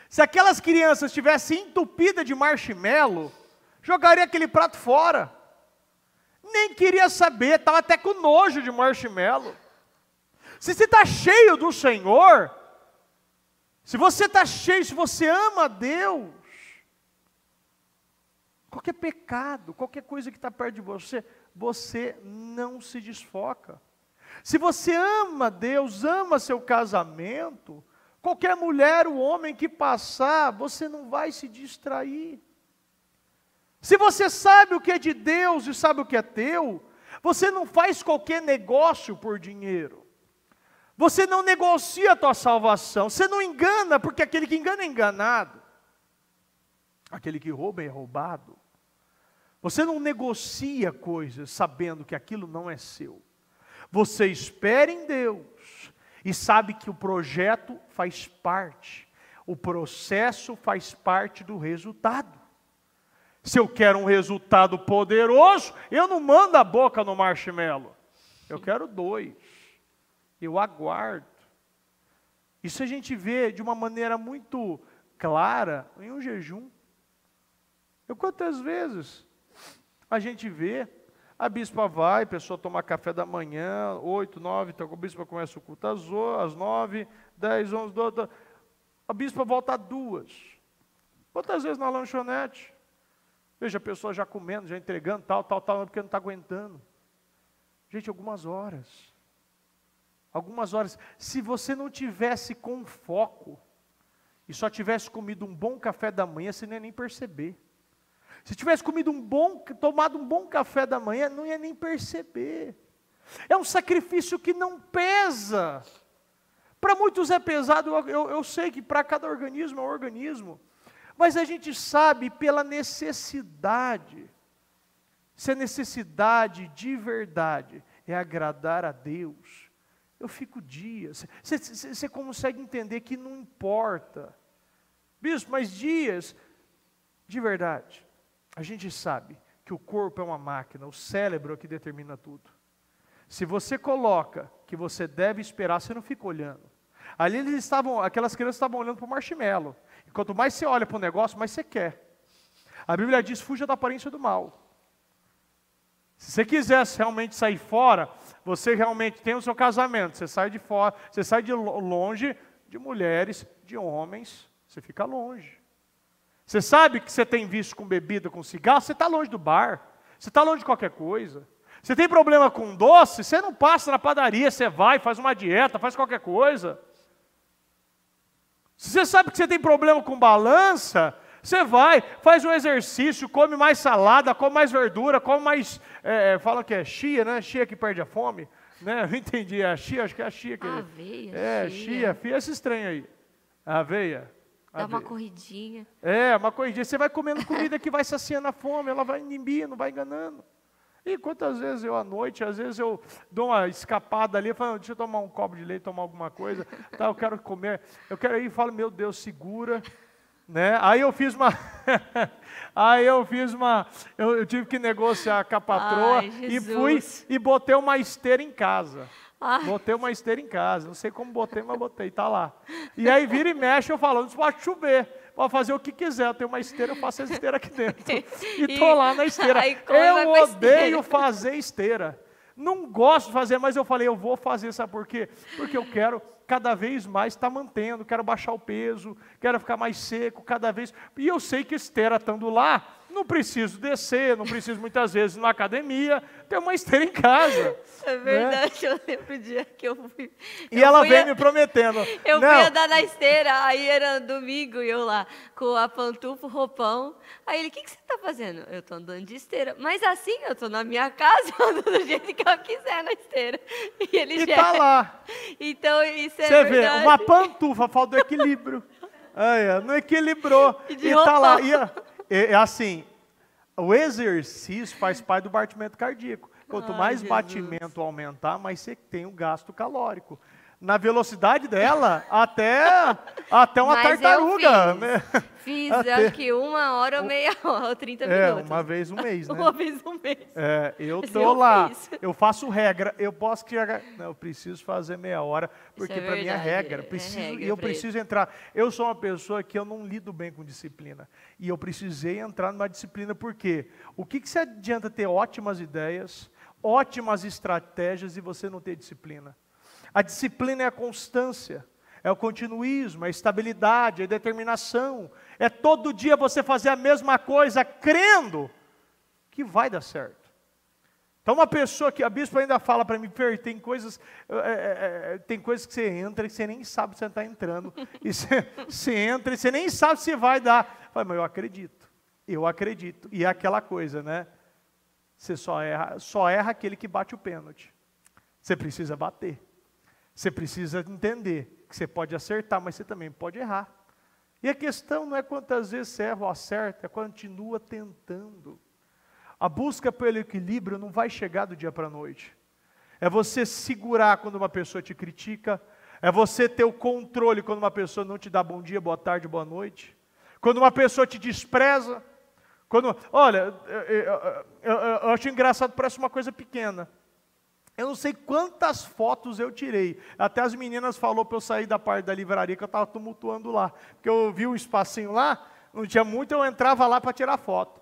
[SPEAKER 1] Se aquelas crianças estivessem entupidas de marshmallow, jogaria aquele prato fora. Nem queria saber, estava até com nojo de marshmallow. Se você está cheio do Senhor, se você está cheio, se você ama a Deus, qualquer pecado, qualquer coisa que está perto de você, você não se desfoca. Se você ama Deus, ama seu casamento, qualquer mulher ou homem que passar, você não vai se distrair. Se você sabe o que é de Deus e sabe o que é teu, você não faz qualquer negócio por dinheiro. Você não negocia a tua salvação. Você não engana, porque aquele que engana é enganado. Aquele que rouba é roubado. Você não negocia coisas sabendo que aquilo não é seu. Você espera em Deus e sabe que o projeto faz parte. O processo faz parte do resultado. Se eu quero um resultado poderoso, eu não mando a boca no marshmallow. Eu quero 2. Eu aguardo. Isso a gente vê de uma maneira muito clara em um jejum. Quantas vezes a gente vê, a bispa vai, a pessoa toma café da manhã, 8, 9, então a bispa começa o culto às 9, 10, 11, 12, a bispa volta às 2. Quantas vezes na lanchonete? Veja a pessoa já comendo, já entregando, tal, porque não está aguentando. Gente, algumas horas. Se você não tivesse com foco, e só tivesse comido um bom café da manhã, você não ia nem perceber. Se tivesse tomado um bom café da manhã, não ia nem perceber. É um sacrifício que não pesa. Para muitos é pesado, eu sei que para cada organismo é um organismo. Mas a gente sabe pela necessidade. Se a necessidade de verdade é agradar a Deus, eu fico dias. Você consegue entender que não importa. Bispo, mas dias de verdade. A gente sabe que o corpo é uma máquina, o cérebro é que determina tudo. Se você coloca que você deve esperar, você não fica olhando. Ali aquelas crianças estavam olhando para o marshmallow. E quanto mais você olha para o negócio, mais você quer. A Bíblia diz, fuja da aparência do mal. Se você quisesse realmente sair fora, você realmente tem o seu casamento, você sai de fora, você sai de longe de mulheres, de homens, você fica longe. Você sabe que você tem vício com bebida, com cigarro, você está longe do bar, você está longe de qualquer coisa. Você tem problema com doce, você não passa na padaria, você vai, faz uma dieta, faz qualquer coisa. Se você sabe que você tem problema com balança, você vai, faz um exercício, come mais salada, come mais verdura, come mais, falam que é chia, né? Chia que perde a fome, né? Eu entendi, a chia, acho que é a chia.
[SPEAKER 4] Aveia,
[SPEAKER 1] chia, esse estranho aí. Aveia.
[SPEAKER 4] Dá uma corridinha.
[SPEAKER 1] Uma corridinha. Você vai comendo comida que vai saciando a fome, ela vai inibindo, vai enganando. E quantas vezes eu à noite, às vezes eu dou uma escapada ali, falo, deixa eu tomar um copo de leite, tomar alguma coisa, tá, eu quero comer, eu quero ir e falo, meu Deus, segura, né? Aí eu tive que negociar com a patroa e fui e botei uma esteira em casa. Botei uma esteira em casa, não sei como botei, mas botei, tá lá. E aí vira e mexe, eu falo, não pode chover, pode fazer o que quiser, eu tenho uma esteira, eu faço a esteira aqui dentro. E tô lá na esteira. Eu odeio fazer esteira. Não gosto de fazer, mas eu falei, eu vou fazer, sabe por quê? Porque eu quero cada vez mais estar mantendo, quero baixar o peso, quero ficar mais seco cada vez. E eu sei que esteira estando lá, não preciso descer, não preciso muitas vezes ir na academia, ter uma esteira em casa.
[SPEAKER 4] É verdade, né? Eu lembro o dia que eu fui.
[SPEAKER 1] E ela veio me prometendo.
[SPEAKER 4] Eu fui andar na esteira, aí era domingo e eu lá, com a pantufa, o roupão. Aí ele, o que você está fazendo? Eu estou andando de esteira. Mas assim, eu estou na minha casa, eu ando do jeito que eu quiser na esteira. E ele já
[SPEAKER 1] está lá.
[SPEAKER 4] Então, isso é
[SPEAKER 1] você
[SPEAKER 4] verdade.
[SPEAKER 1] Vê, uma pantufa, falta do equilíbrio. Não equilibrou. E está lá. Assim, o exercício faz parte do batimento cardíaco. Quanto mais batimento aumentar, mais você tem um gasto calórico. Na velocidade dela, até uma tartaruga.
[SPEAKER 4] Fiz acho que 1 hora ou meia hora, ou 30 minutos.
[SPEAKER 1] Uma vez um mês, né?
[SPEAKER 4] Uma vez um mês.
[SPEAKER 1] Eu tô lá, eu faço regra, eu posso chegar, não, eu preciso fazer meia hora, porque para mim é regra, eu preciso entrar. Eu sou uma pessoa que eu não lido bem com disciplina, e eu precisei entrar numa disciplina, porque o que se adianta ter ótimas ideias, ótimas estratégias e você não ter disciplina? A disciplina é a constância, é o continuismo, é a estabilidade, é a determinação. É todo dia você fazer a mesma coisa, crendo que vai dar certo. Então uma pessoa que, a bispa ainda fala para mim, tem coisas que você entra e você nem sabe se você está entrando. E você entra e você nem sabe se vai dar. Eu falo, mas eu acredito. Eu acredito. E é aquela coisa, né? Você só erra aquele que bate o pênalti. Você precisa bater. Você precisa entender que você pode acertar, mas você também pode errar. E a questão não é quantas vezes você erra ou acerta, é continua tentando. A busca pelo equilíbrio não vai chegar do dia para a noite. É você segurar quando uma pessoa te critica, é você ter o controle quando uma pessoa não te dá bom dia, boa tarde, boa noite. Quando uma pessoa te despreza. Olha, eu acho engraçado, parece uma coisa pequena. Eu não sei quantas fotos eu tirei. Até as meninas falaram para eu sair da parte da livraria que eu estava tumultuando lá. Porque eu vi um espacinho lá, não tinha muito, eu entrava lá para tirar foto.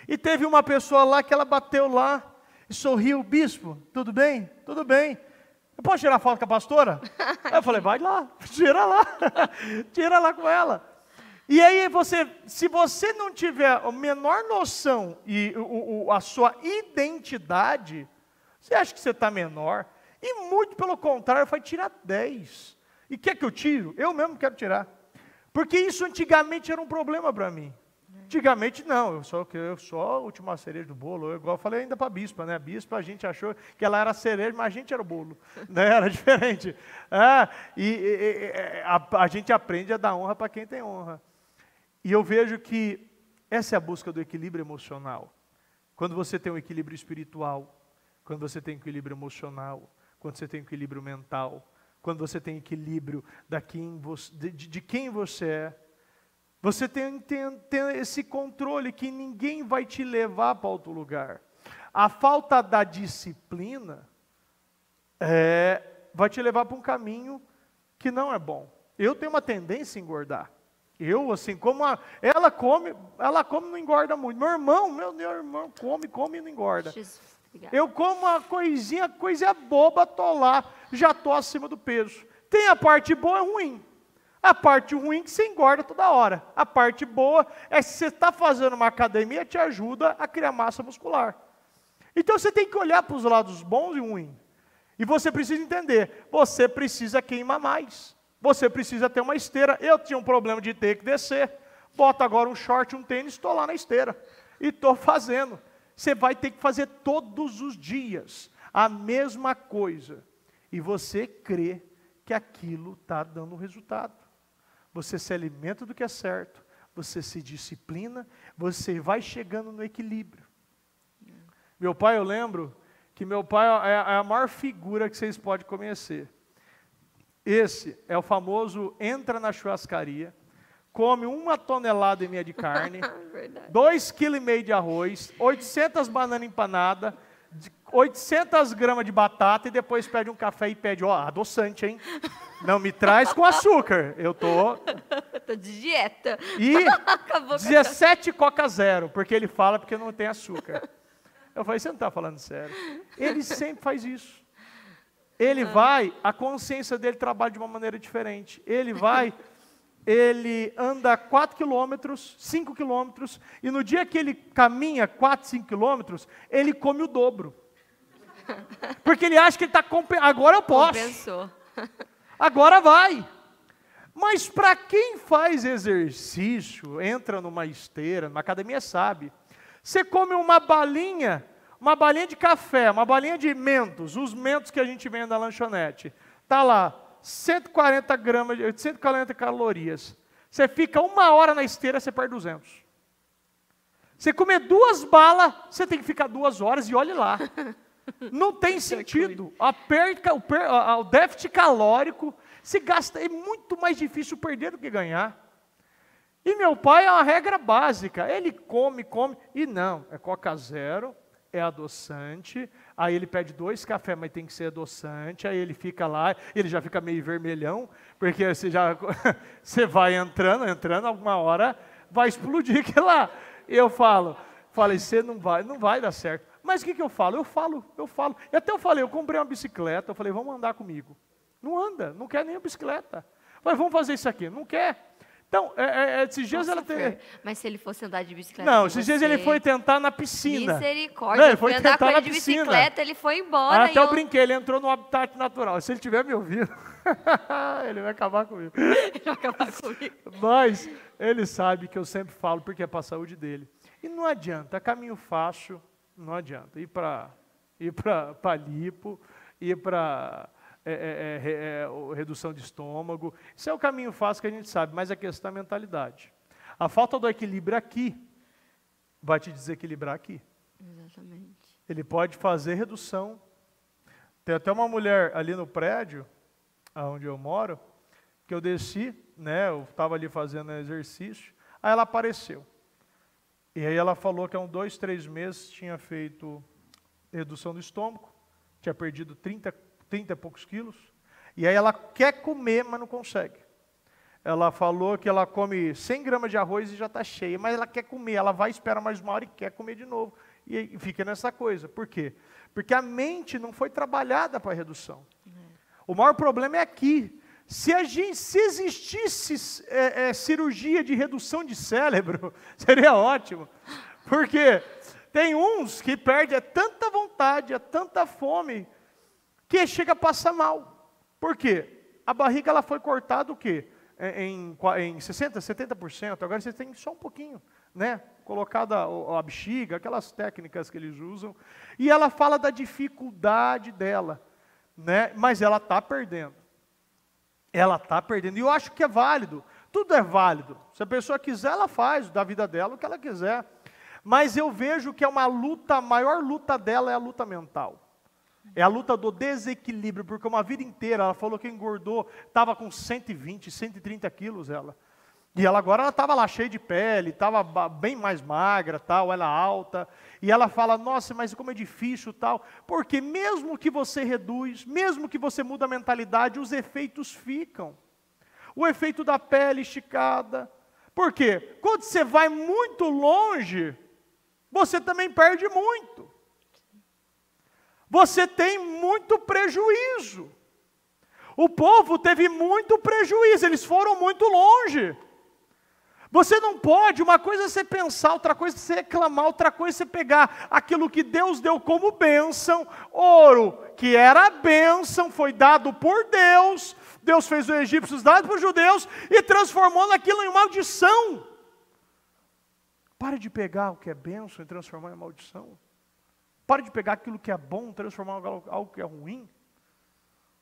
[SPEAKER 1] E teve uma pessoa lá que ela bateu lá e sorriu, bispo, tudo bem? Tudo bem. Eu posso tirar foto com a pastora? Aí eu falei, vai lá, tira lá. Tira lá com ela. E aí se você não tiver a menor noção e a sua identidade, você acha que você está menor? E muito pelo contrário, vai tirar 10. E quer que eu tiro? Eu mesmo quero tirar. Porque isso antigamente era um problema para mim. Antigamente não, eu sou a última cereja do bolo. Igual eu falei ainda para a bispa, né? A bispa a gente achou que ela era a cereja, mas a gente era o bolo. Né? Era diferente. A gente aprende a dar honra para quem tem honra. E eu vejo que essa é a busca do equilíbrio emocional. Quando você tem um equilíbrio espiritual, quando você tem equilíbrio emocional, quando você tem equilíbrio mental, quando você tem equilíbrio de quem você é, você tem esse controle que ninguém vai te levar para outro lugar. A falta da disciplina vai te levar para um caminho que não é bom. Eu tenho uma tendência a engordar. Eu, assim, ela come e não engorda muito. Meu irmão come e não engorda. Eu como uma coisa boba, tô lá, já tô acima do peso. Tem a parte boa e ruim. A parte ruim é que você engorda toda hora. A parte boa é que você está fazendo uma academia, te ajuda a criar massa muscular. Então você tem que olhar para os lados bons e ruins. E você precisa entender, você precisa queimar mais. Você precisa ter uma esteira. Eu tinha um problema de ter que descer. Boto agora um short, um tênis, estou lá na esteira. E estou fazendo. Você vai ter que fazer todos os dias a mesma coisa. E você crê que aquilo está dando resultado. Você se alimenta do que é certo. Você se disciplina. Você vai chegando no equilíbrio. Meu pai, eu lembro que meu pai é a maior figura que vocês podem conhecer. Esse é o famoso entra na churrascaria, come 1 tonelada e meia de carne, 2,5 kg de arroz, 800 bananas empanadas, 800 gramas de batata e depois pede um café e pede, adoçante, hein? Não me traz com açúcar, eu tô
[SPEAKER 4] de dieta.
[SPEAKER 1] E 17 Coca Zero, porque ele fala porque não tem açúcar. Eu falei, você não está falando sério? Ele sempre faz isso. Ele vai, a consciência dele trabalha de uma maneira diferente. Ele anda 4 quilômetros, 5 quilômetros, e no dia que ele caminha 4, 5 quilômetros, ele come o dobro. Porque ele acha que ele está agora eu posso.
[SPEAKER 4] Compensou.
[SPEAKER 1] Agora vai. Mas para quem faz exercício, entra numa esteira, numa academia, sabe. Você come uma balinha de café, uma balinha de mentos, os mentos que a gente vende na lanchonete. Está lá, 140 gramas, 140 calorias. Você fica 1 hora na esteira, você perde 200. Você comer 2 balas, você tem que ficar 2 horas e olhe lá. Não tem sentido. O déficit calórico, se gasta, é muito mais difícil perder do que ganhar. E meu pai é uma regra básica, ele come, e não, é Coca Zero, é adoçante, aí ele pede 2 cafés, mas tem que ser adoçante, aí ele fica lá, ele já fica meio vermelhão, porque você vai entrando, alguma hora vai explodir aquilo lá. Eu falei, você não vai dar certo. Mas o que eu falo? Eu falo. E até eu falei, eu comprei uma bicicleta, eu falei, vamos andar comigo. Não anda, não quer nem a bicicleta. Falei, vamos fazer isso aqui, não quer. Então, esses dias ela teve...
[SPEAKER 4] Mas se ele fosse andar de bicicleta
[SPEAKER 1] Não, esses dias ele foi tentar na piscina.
[SPEAKER 4] Misericórdia, ele foi andar com ele de bicicleta, ele foi embora.
[SPEAKER 1] Até eu brinquei, ele entrou no habitat natural. Se ele estiver me ouvindo, ele vai acabar comigo.
[SPEAKER 4] Ele vai acabar comigo.
[SPEAKER 1] Mas ele sabe que eu sempre falo, porque é para a saúde dele. E não adianta, caminho fácil, não adianta. Ir para lipo, ir para redução de estômago. Isso é o caminho fácil que a gente sabe, mas a questão é a mentalidade. A falta do equilíbrio aqui vai te desequilibrar aqui.
[SPEAKER 4] Exatamente.
[SPEAKER 1] Ele pode fazer redução. Tem até uma mulher ali no prédio, onde eu moro, que eu desci, né, eu estava ali fazendo exercício, aí ela apareceu. E aí ela falou que há uns 2, 3 meses tinha feito redução do estômago, tinha perdido 30 e poucos quilos, e aí ela quer comer, mas não consegue. Ela falou que ela come 100 gramas de arroz e já está cheia, mas ela quer comer, ela vai esperar mais uma hora e quer comer de novo. E fica nessa coisa. Por quê? Porque a mente não foi trabalhada para a redução. O maior problema é aqui. Se existisse cirurgia de redução de cérebro, seria ótimo. Porque tem uns que perdem tanta vontade, tanta fome, que chega a passar mal. Por quê? A barriga ela foi cortada o quê? Em 60%, 70%. Agora você tem só um pouquinho, né? Colocada a bexiga, aquelas técnicas que eles usam. E ela fala da dificuldade dela, né? Mas ela está perdendo. Ela está perdendo. E eu acho que é válido. Tudo é válido. Se a pessoa quiser, ela faz da vida dela o que ela quiser. Mas eu vejo que é uma luta, a maior luta dela é a luta mental. É a luta do desequilíbrio, porque uma vida inteira, ela falou que engordou, estava com 120, 130 quilos ela. E ela agora estava lá cheia de pele, estava bem mais magra, tal, ela alta. E ela fala, nossa, mas como é difícil, tal. Porque mesmo que você reduz, mesmo que você muda a mentalidade, os efeitos ficam. O efeito da pele esticada. Por quê? Quando você vai muito longe, você também perde muito. Você tem muito prejuízo. O povo teve muito prejuízo, eles foram muito longe. Você não pode, uma coisa é você pensar, outra coisa é você reclamar, outra coisa é você pegar aquilo que Deus deu como bênção, ouro, que era bênção, foi dado por Deus, Deus fez os egípcios dados para os judeus e transformou naquilo em maldição. Pare de pegar o que é bênção e transformar em maldição. Pare de pegar aquilo que é bom e transformar em algo que é ruim.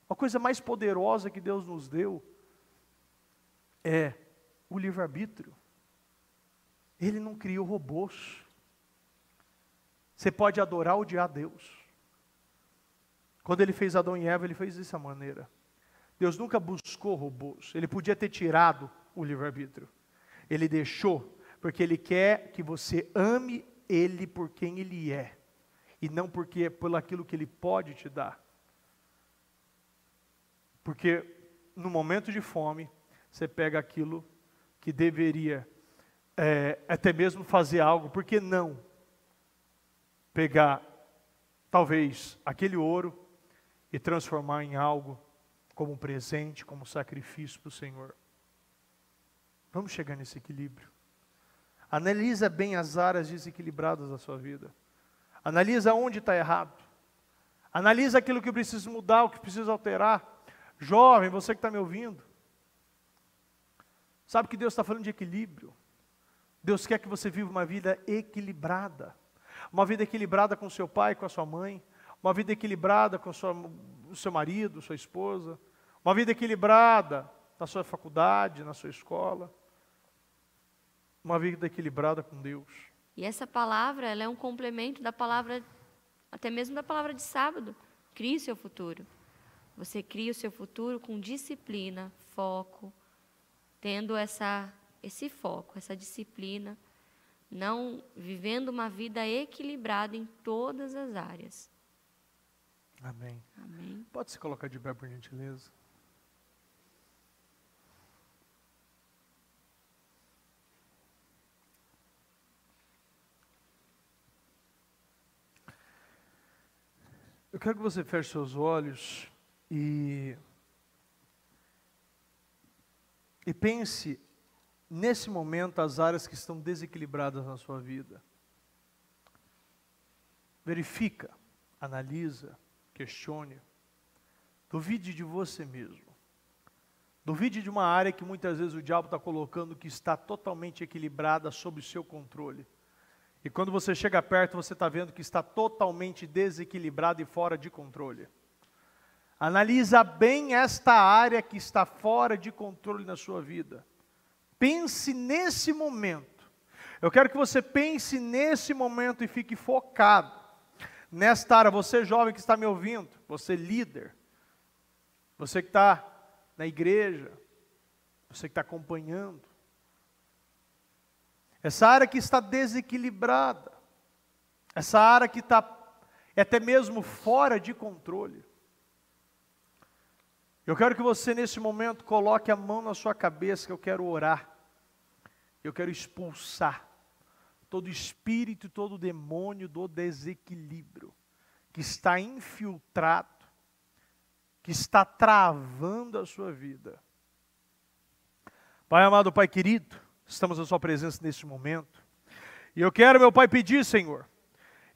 [SPEAKER 1] A coisa mais poderosa que Deus nos deu é o livre-arbítrio. Ele não criou robôs. Você pode adorar ou odiar Deus. Quando Ele fez Adão e Eva, Ele fez dessa maneira. Deus nunca buscou robôs. Ele podia ter tirado o livre-arbítrio. Ele deixou, porque Ele quer que você ame Ele por quem Ele é. E não por aquilo que Ele pode te dar. Porque no momento de fome, você pega aquilo que deveria até mesmo fazer algo, por que não pegar talvez aquele ouro e transformar em algo como um presente, como um sacrifício para o Senhor? Vamos chegar nesse equilíbrio. Analisa bem as áreas desequilibradas da sua vida. Analisa onde está errado. Analisa aquilo que precisa mudar, o que precisa alterar. Jovem, você que está me ouvindo, sabe que Deus está falando de equilíbrio. Deus quer que você viva uma vida equilibrada. Uma vida equilibrada com seu pai, com a sua mãe. Uma vida equilibrada com o seu marido, sua esposa. Uma vida equilibrada na sua faculdade, na sua escola. Uma vida equilibrada com Deus.
[SPEAKER 4] E essa palavra, ela é um complemento da palavra, até mesmo da palavra de sábado. Crie o seu futuro. Você cria o seu futuro com disciplina, foco, tendo esse foco, essa disciplina, não vivendo uma vida equilibrada em todas as áreas.
[SPEAKER 1] Amém.
[SPEAKER 4] Amém.
[SPEAKER 1] Pode se colocar de pé, por gentileza. Eu quero que você feche seus olhos e pense nesse momento as áreas que estão desequilibradas na sua vida. Verifica, analisa, questione. Duvide de você mesmo. Duvide de uma área que muitas vezes o diabo está colocando que está totalmente equilibrada sob o seu controle. E quando você chega perto, você está vendo que está totalmente desequilibrado e fora de controle. Analisa bem esta área que está fora de controle na sua vida. Pense nesse momento. Eu quero que você pense nesse momento e fique focado nesta área. Você jovem que está me ouvindo, você líder, você que está na igreja, você que está acompanhando. Essa área que está desequilibrada, essa área que está até mesmo fora de controle. Eu quero que você nesse momento coloque a mão na sua cabeça, que eu quero orar. Eu quero expulsar todo espírito e todo demônio do desequilíbrio que está infiltrado, que está travando a sua vida. Pai amado, Pai querido, estamos na sua presença nesse momento. E eu quero, meu Pai, pedir, Senhor,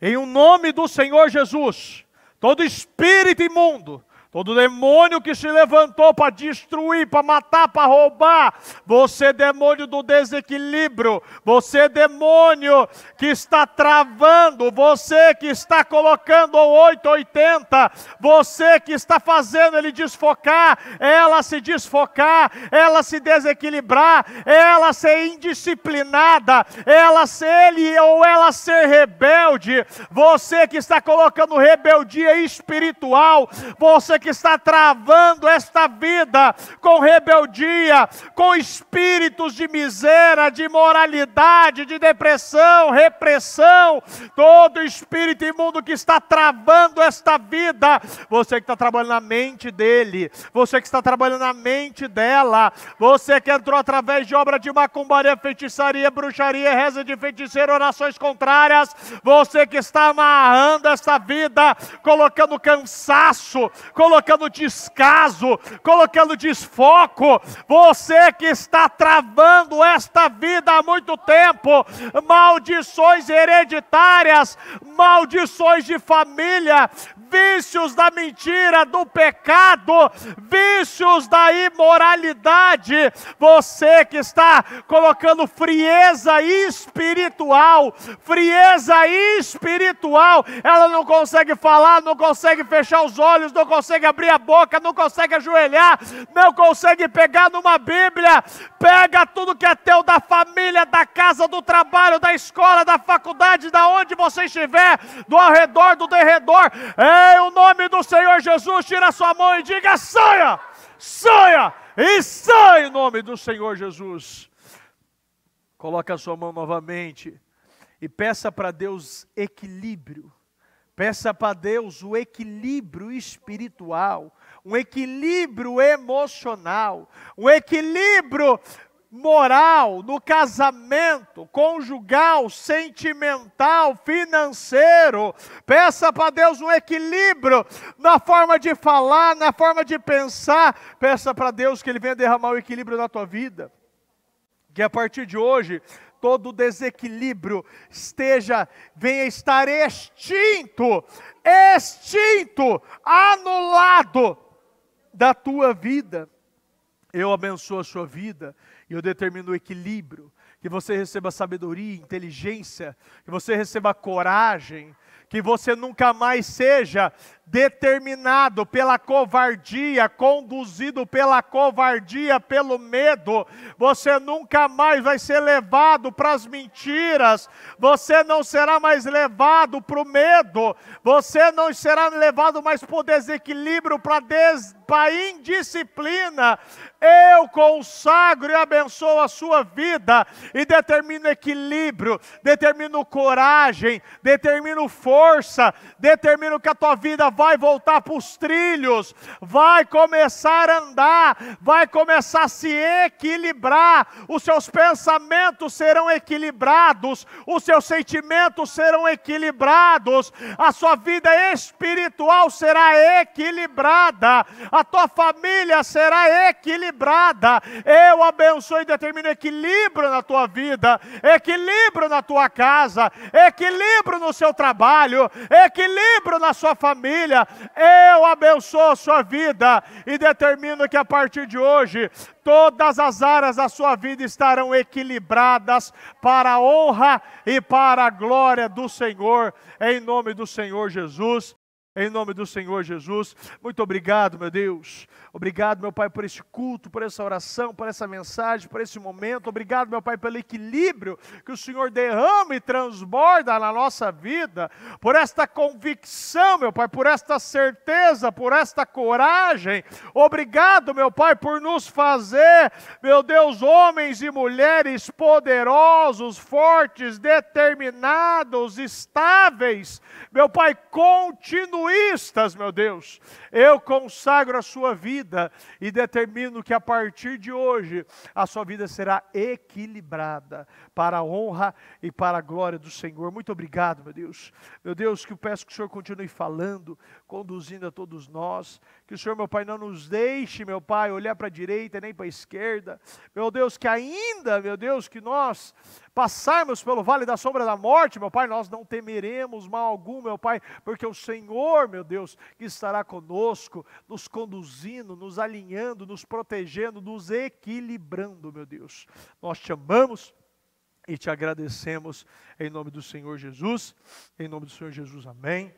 [SPEAKER 1] em o nome do Senhor Jesus, todo espírito imundo, todo demônio que se levantou para destruir, para matar, para roubar, você demônio do desequilíbrio, você demônio que está travando, você que está colocando o 880, você que está fazendo ele desfocar, ela se desfocar, ela se desequilibrar, ela ser indisciplinada, ela ser rebelde, você que está colocando rebeldia espiritual, você que está travando esta vida com rebeldia, com espíritos de miséria, de imoralidade, de depressão, repressão, todo espírito imundo que está travando esta vida, você que está trabalhando na mente dele, você que está trabalhando na mente dela, você que entrou através de obra de macumbaria, feitiçaria, bruxaria, reza de feiticeiro, orações contrárias, você que está amarrando esta vida, colocando cansaço, colocando descaso, colocando desfoco, você que está travando esta vida há muito tempo, maldições hereditárias, maldições de família, vícios da mentira, do pecado, vícios da imoralidade, você que está colocando frieza espiritual, ela não consegue falar, não consegue fechar os olhos, não consegue abrir a boca, não consegue ajoelhar, não consegue pegar numa Bíblia, pega tudo que é teu da família, da casa, do trabalho, da escola, da faculdade, da onde você estiver, do arredor, do derredor, em o nome do Senhor Jesus, tira a sua mão e diga: saia, saia, e sai em nome do Senhor Jesus. Coloca a sua mão novamente e peça para Deus equilíbrio. Peça para Deus o equilíbrio espiritual, um equilíbrio emocional, um equilíbrio moral no casamento, conjugal, sentimental, financeiro. Peça para Deus um equilíbrio na forma de falar, na forma de pensar. Peça para Deus que Ele venha derramar o equilíbrio na tua vida. Que a partir de hoje todo desequilíbrio venha estar extinto, anulado da tua vida. Eu abençoo a sua vida e eu determino o equilíbrio, que você receba sabedoria, inteligência, que você receba coragem, que você nunca mais seja determinado pela covardia, conduzido pela covardia, pelo medo. Você nunca mais vai ser levado para as mentiras, você não será mais levado para o medo, você não será levado mais para o desequilíbrio, para a indisciplina. Eu consagro e abençoo a sua vida e determino equilíbrio, determino coragem, determino força, determino que a tua vida vai voltar para os trilhos, vai começar a andar, vai começar a se equilibrar, os seus pensamentos serão equilibrados, os seus sentimentos serão equilibrados, a sua vida espiritual será equilibrada, a tua família será equilibrada. Eu abençoo e determino equilíbrio na tua vida, equilíbrio na tua casa, equilíbrio no seu trabalho, equilíbrio na sua família, família. Eu abençoo a sua vida e determino que a partir de hoje, todas as áreas da sua vida estarão equilibradas para a honra e para a glória do Senhor, em nome do Senhor Jesus. Em nome do Senhor Jesus, muito obrigado, meu Deus. Obrigado, meu Pai, por esse culto, por essa oração, por essa mensagem, por esse momento. Obrigado, meu Pai, pelo equilíbrio que o Senhor derrama e transborda na nossa vida, por esta convicção, meu Pai, por esta certeza, por esta coragem. Obrigado, meu Pai, por nos fazer, meu Deus, homens e mulheres poderosos, fortes, determinados, estáveis. Meu Pai, continuistas, meu Deus. Eu consagro a sua vida e determino que a partir de hoje a sua vida será equilibrada para a honra e para a glória do Senhor. Muito obrigado, meu Deus. Meu Deus, que eu peço que o Senhor continue falando, conduzindo a todos nós. Que o Senhor, meu Pai, não nos deixe, meu Pai, olhar para a direita nem para a esquerda. Meu Deus, que ainda, meu Deus, que nós passarmos pelo vale da sombra da morte, meu Pai, nós não temeremos mal algum, meu Pai, porque o Senhor, meu Deus, que estará conosco, nos conduzindo, nos alinhando, nos protegendo, nos equilibrando, meu Deus. Nós te amamos e te agradecemos em nome do Senhor Jesus, em nome do Senhor Jesus, amém.